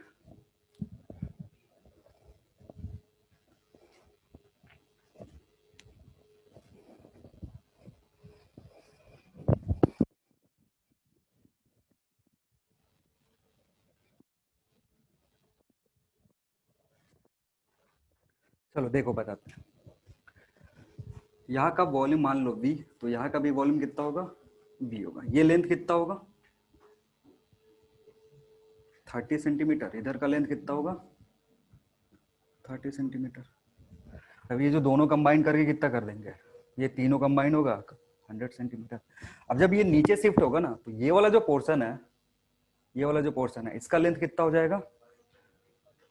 चलो देखो बताते हैं। यहाँ का वॉल्यूम मान लो V, तो यहाँ का भी वॉल्यूम कितना होगा, V होगा। ये लेंथ कितना होगा, 30 सेंटीमीटर। इधर का लेंथ कितना होगा, 30 सेंटीमीटर। अब ये जो दोनों कंबाइन करके कितना कर देंगे, ये तीनों कंबाइन होगा 100 सेंटीमीटर। अब जब ये नीचे शिफ्ट होगा ना, तो ये वाला जो पोर्शन है, ये वाला जो पोर्शन है, इसका लेंथ कितना हो जाएगा,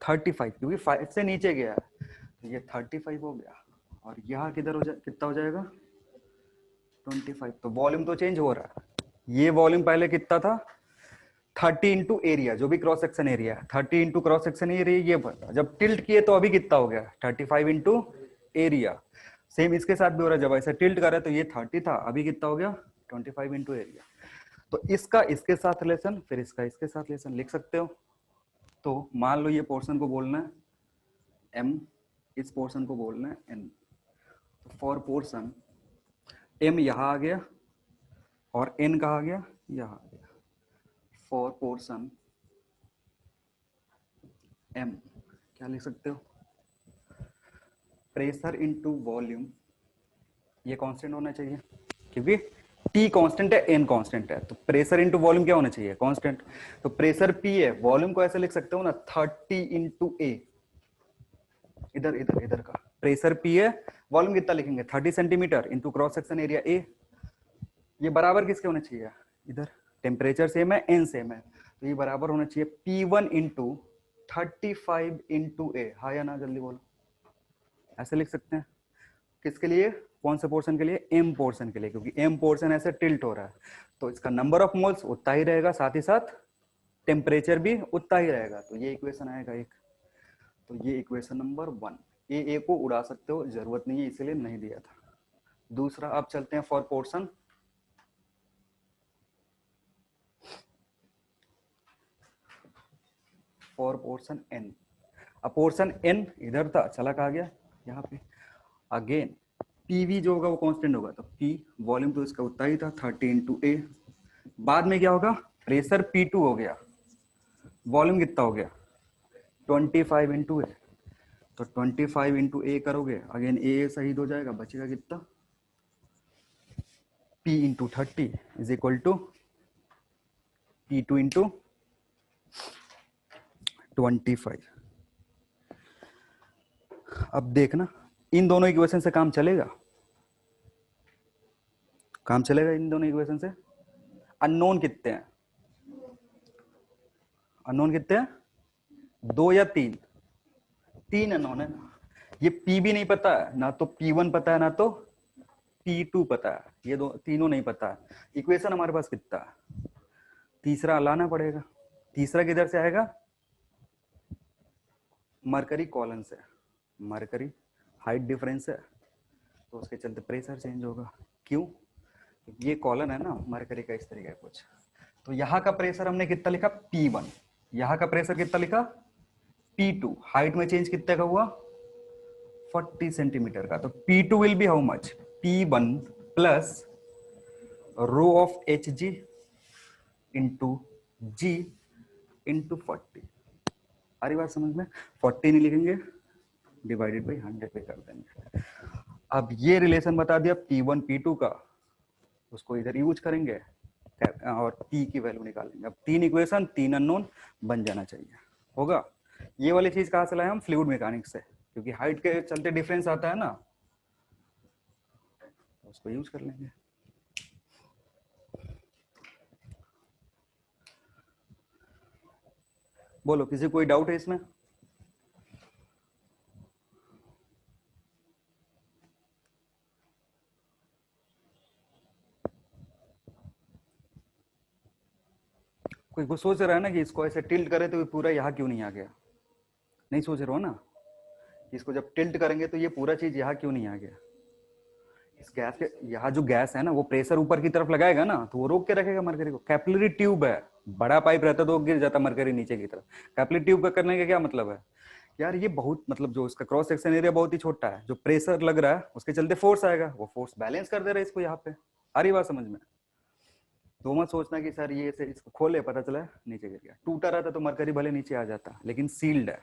35, क्योंकि 5 से नीचे गया है, तो ये 35 हो गया। और यहाँ किधर कितना हो जाएगा, 25। तो वॉल्यूम तो चेंज हो रहा है। ये वॉल्यूम पहले कितना था, 30 इंटू एरिया, जो भी क्रॉस सेक्शन एरिया है, 30 इंटू क्रॉस सेक्शन एरिया, ये बता। जब टिल्ट किए तो अभी कितना हो गया, 35 इंटू एरिया। सेम इसके साथ भी हो रहा है, जब ऐसे टिल्ट कर रहे तो ये 30 था, अभी कितना हो गया 25 इंटू एरिया। तो इसका इसके साथ रिलेशन, फिर इसका इसके साथ रिलेशन लिख सकते हो। तो मान लो ये पोर्शन को बोलना है m, इस पोर्शन को बोलना है n। तो फॉर पोर्शन m यहां आ गया और n कहा गया, यहां आ गया। फॉर पोर्शन m क्या लिख सकते हो, प्रेशर इनटू वॉल्यूम, ये कांस्टेंट होना चाहिए क्योंकि T कांस्टेंट है, N कांस्टेंट है, तो प्रेशर इनटू वॉल्यूम क्या होना चाहिए, कांस्टेंट। तो प्रेशर P है, वॉल्यूम को ऐसे लिख सकते हो ना 30 इंटू A, इधर इधर इधर का प्रेशर P है, वॉल्यूम कितना लिखेंगे 30 centimetre into cross section area A। ये बराबर किसके होने चाहिए, इधर टेम्परेचर सेम है, N सेम है, तो ये बराबर होना चाहिए P1 इंटू 35 इंटू A। हाँ या ना जल्दी बोलो, ऐसे लिख सकते हैं। किसके लिए, कौन से पोर्शन के लिए, एम पोर्शन के लिए, क्योंकि एम पोर्शन ऐसे टिल्ट हो रहा है तो इसका नंबर ऑफ मोल्स उतना ही रहेगा, साथ ही साथ टेम्परेचर भी उतना ही रहेगा। तो ये इक्वेशन आएगा एक। तो ये इक्वेशन नंबर 1। ए को उड़ा सकते हो, जरूरत नहीं है इसलिए नहीं दिया था। दूसरा आप चलते हैं फॉर पोर्शन एन। अब पोर्शन एन इधर था, चला कहा गया यहाँ पे। अगेन पीवी जो होगा वो कांस्टेंट होगा, तो पी वॉल्यूम तो इसका उतना ही था 30 इंटू ए। बाद में क्या होगा, प्रेशर P2 हो गया, वॉल्यूम कितना हो गया 25 इंटू ए। तो 25 इंटू ए करोगे, अगेन ए शहीद हो जाएगा, बचेगा कितना P into 30 is equal to P2 into 25। अब देखना इन दोनों इक्वेशन से काम चलेगा, काम चलेगा इन दोनों इक्वेशन से। अननोन कितने हैं, अननोन कितने हैं, 2 या 3, 3 अननोन है ना। ये P भी नहीं पता है ना, तो P1 पता है ना तो P2 पता है, ये दो तीनों नहीं पता है। इक्वेशन हमारे पास कितना है, तीसरा लाना पड़ेगा। तीसरा किधर से आएगा, मरकरी कॉलन से। मरकरी हाइट डिफरेंस है तो उसके चलते प्रेशर चेंज होगा। क्यों, ये कॉलन है ना मरकरी का, इस तरीके का कुछ। तो यहाँ का प्रेशर हमने कितना लिखा P1, यहाँ का प्रेशर कितना लिखा P2। हाइट में चेंज कितने का हुआ 40 सेंटीमीटर का। तो P2 will be how much, P1 plus rho of Hg into G into 40। आ रही बात समझ में, 40 नहीं लिखेंगे, डिवाइडेड बाई 100 पे कर देंगे। अब ये रिलेशन बता दिया P1 P2 का, उसको इधर यूज करेंगे और P की वैल्यू निकालेंगे। अब 3 इक्वेशन 3 अननोन बन जाना चाहिए, होगा। ये वाली चीज कहाँ से लाए हम, फ्लूइड मैकेनिक्स से, क्योंकि हाइट के चलते डिफरेंस आता है ना, उसको यूज कर लेंगे। बोलो किसी कोई डाउट है इसमें, कोई सोच रहा है ना कि इसको ऐसे टिल्ट करे तो ये पूरा यहाँ क्यों नहीं आ गया, नहीं सोच रहे हो ना, इसको जब टिल्ट करेंगे तो ये पूरा चीज यहाँ क्यों नहीं आ गया। इस गैस के यहाँ जो गैस है ना, वो प्रेशर ऊपर की तरफ लगाएगा ना, तो वो रोक के रखेगा मरकरी को। कैपिलरी ट्यूब है, बड़ा पाइप रहता तो गिर जाता मरकरी नीचे की तरफ। कैपिलरी ट्यूब का करने का क्या मतलब है यार, ये बहुत मतलब जो इसका क्रॉस सेक्शन एरिया बहुत ही छोटा है, जो प्रेशर लग रहा है उसके चलते फोर्स आएगा, वो फोर्स बैलेंस कर दे रहा है इसको यहाँ पे। आ रही बात समझ में, तो मत सोचना कि सर ये से इसको खोले पता चला नीचे गिर गया। टूटा रहता तो मरकरी भले नीचे आ जाता, लेकिन सील्ड है,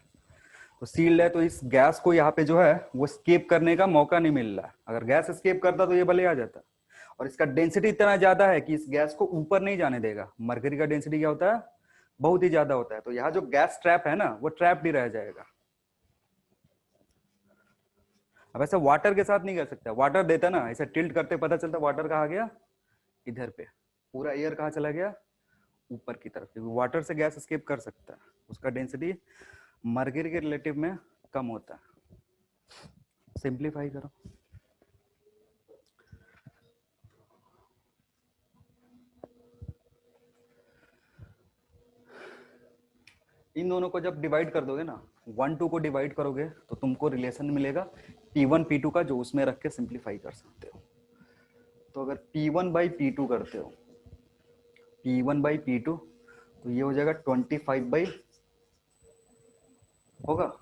तो सील्ड है तो इस गैस को यहाँ पे जो है वो स्केप करने का मौका नहीं मिल रहा। अगर गैस स्केप करता तो ये भले आ जाता, और इसका डेंसिटी इतना ज्यादा है कि इस गैस को ऊपर नहीं जाने देगा। मरकरी का डेंसिटी क्या होता है, बहुत ही ज्यादा होता है, तो यहाँ जो गैस ट्रैप है ना वो ट्रैप ही रह जाएगा। अब ऐसा वाटर के साथ नहीं कर सकता, वाटर देता ना ऐसा टिल्ट करते पता चलता वाटर कहाँ गया, इधर पे पूरा एयर कहाँ चला गया, ऊपर की तरफ, क्योंकि वाटर से गैस स्केप कर सकता है, उसका डेंसिटी मरकरी के रिलेटिव में कम होता है। सिंप्लीफाई करो, इन दोनों को जब डिवाइड कर दोगे ना, 1 2 को डिवाइड करोगे तो तुमको रिलेशन मिलेगा P1 P2 का, जो उसमें रख के सिंप्लीफाई कर सकते हो। तो अगर P1 बाई P2 करते हो, P1 बाई P2, तो ये हो जाएगा 25 बाई, होगा।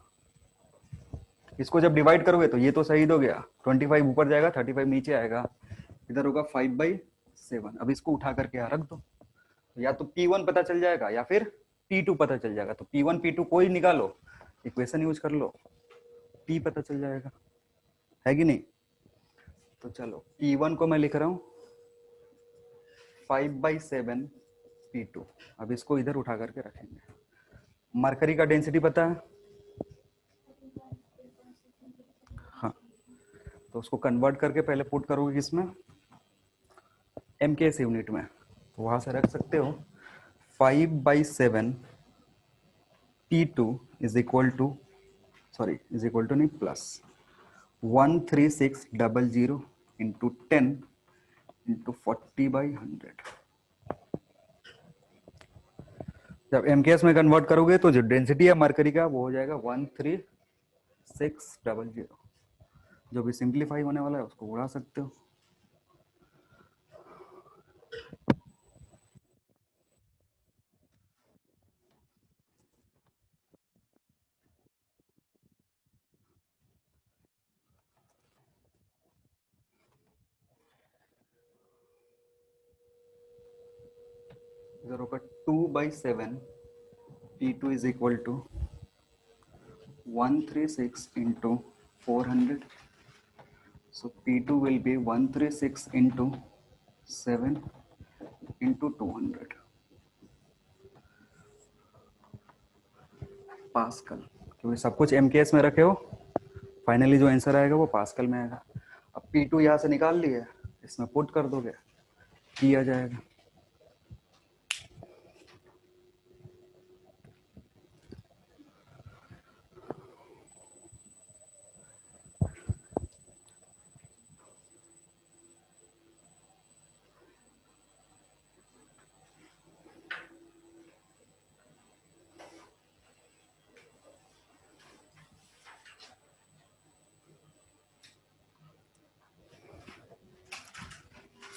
इसको जब डिवाइड करोगे तो ये तो शहीद हो गया, 25 ऊपर जाएगा, 35 नीचे आएगा, इधर होगा 5/7। अब इसको उठा करके यहाँ रख दो, तो या तो P1 पता चल जाएगा या फिर P2 पता चल जाएगा। तो P1 P2 कोई निकालो, इक्वेशन यूज कर लो, P पता चल जाएगा, है कि नहीं। तो चलो P1 को मैं लिख रहा हूँ 5/7 P2। अब इसको इधर उठा करके रखेंगे। मरकरी का डेंसिटी पता है, हाँ, तो उसको कन्वर्ट करके पहले पुट करोगे किसमें, MKS यूनिट में, तो वहां से रख सकते हो 5/7 P2 is equal to, sorry is equal to नहीं, प्लस 13600 इंटू 10 इंटू 40/100। जब MKS में कन्वर्ट करोगे तो जो डेंसिटी है मरकरी का वो हो जाएगा 13600। जो भी सिंप्लीफाई होने वाला है उसको उड़ा सकते हो। इधर होगा 2/7 P2 is equal to 136 into 400. So P2 will be 136 into 7 into 200 pascal, क्योंकि सब कुछ MKS में रखे हो, फाइनली जो आंसर आएगा वो पास्कल में आएगा। अब P2 यहाँ से निकाल लिए, इसमें पुट कर दोगे, P आ जाएगा।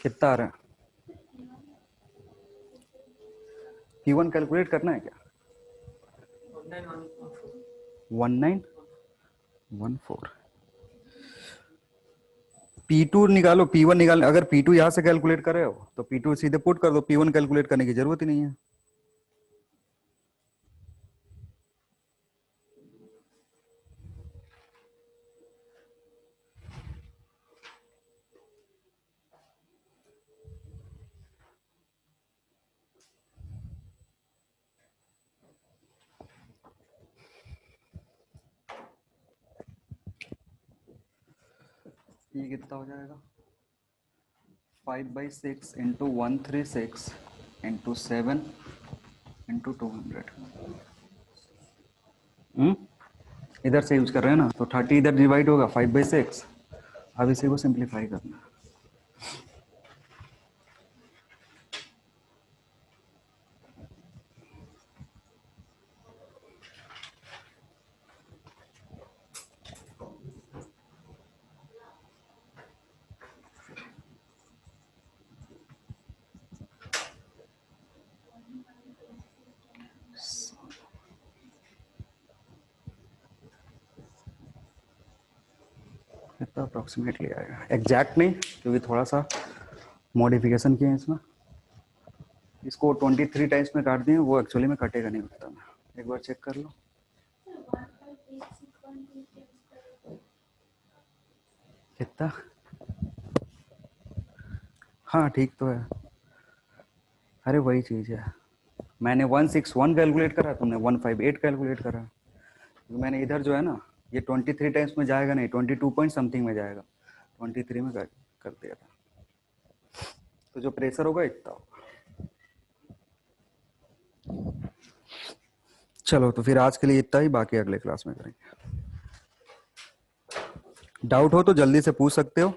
कितना आ रहा है? P1 कैलकुलेट करना है क्या? 1914। P2 निकालो, P1 निकाल। अगर P2 यहां से कैलकुलेट कर रहे हो तो P2 सीधे पुट कर दो, P1 कैलकुलेट करने की जरूरत ही नहीं है। ये कितना हो जाएगा, 5/6 इंटू 136 इंटू 7 इंटू 200। इधर से यूज कर रहे हैं ना, तो 30 इधर डिवाइड होगा 5/6। अब इसी को सिंप्लीफाई करना है। इतना अप्रोक्सीमेटली आएगा, एग्जैक्ट नहीं, क्योंकि थोड़ा सा मॉडिफिकेशन किए हैं इसमें। इसको 23 टाइम्स में काट दिए, वो एक्चुअली में कटेगा नहीं उतना। एक बार चेक कर लो, कितना। हाँ ठीक तो है, अरे वही चीज़ है। मैंने 161 कैलकुलेट करा, तुमने 158 कैलकुलेट करा। तो मैंने इधर जो है ना, ये 23 टाइम्स में जाएगा नहीं, 22 पॉइंट समथिंग में जाएगा, 23 में कर दिया था। तो जो प्रेशर होगा इतना होगा। चलो तो फिर आज के लिए इतना ही, बाकी अगले क्लास में करेंगे। डाउट हो तो जल्दी से पूछ सकते हो,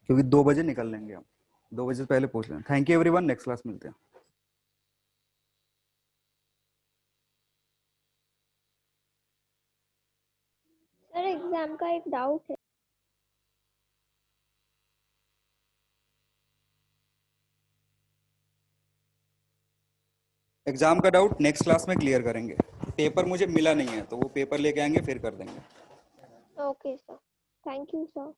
क्योंकि 2 बजे निकल लेंगे हम, 2 बजे से पहले पूछ लें। Thank you everyone, next class मिलते हैं। सर एग्जाम का एक डाउट है। एग्जाम का डाउट नेक्स्ट क्लास में क्लियर करेंगे। पेपर मुझे मिला नहीं है तो वो पेपर लेके आएंगे फिर कर देंगे। Okay sir, thank you sir.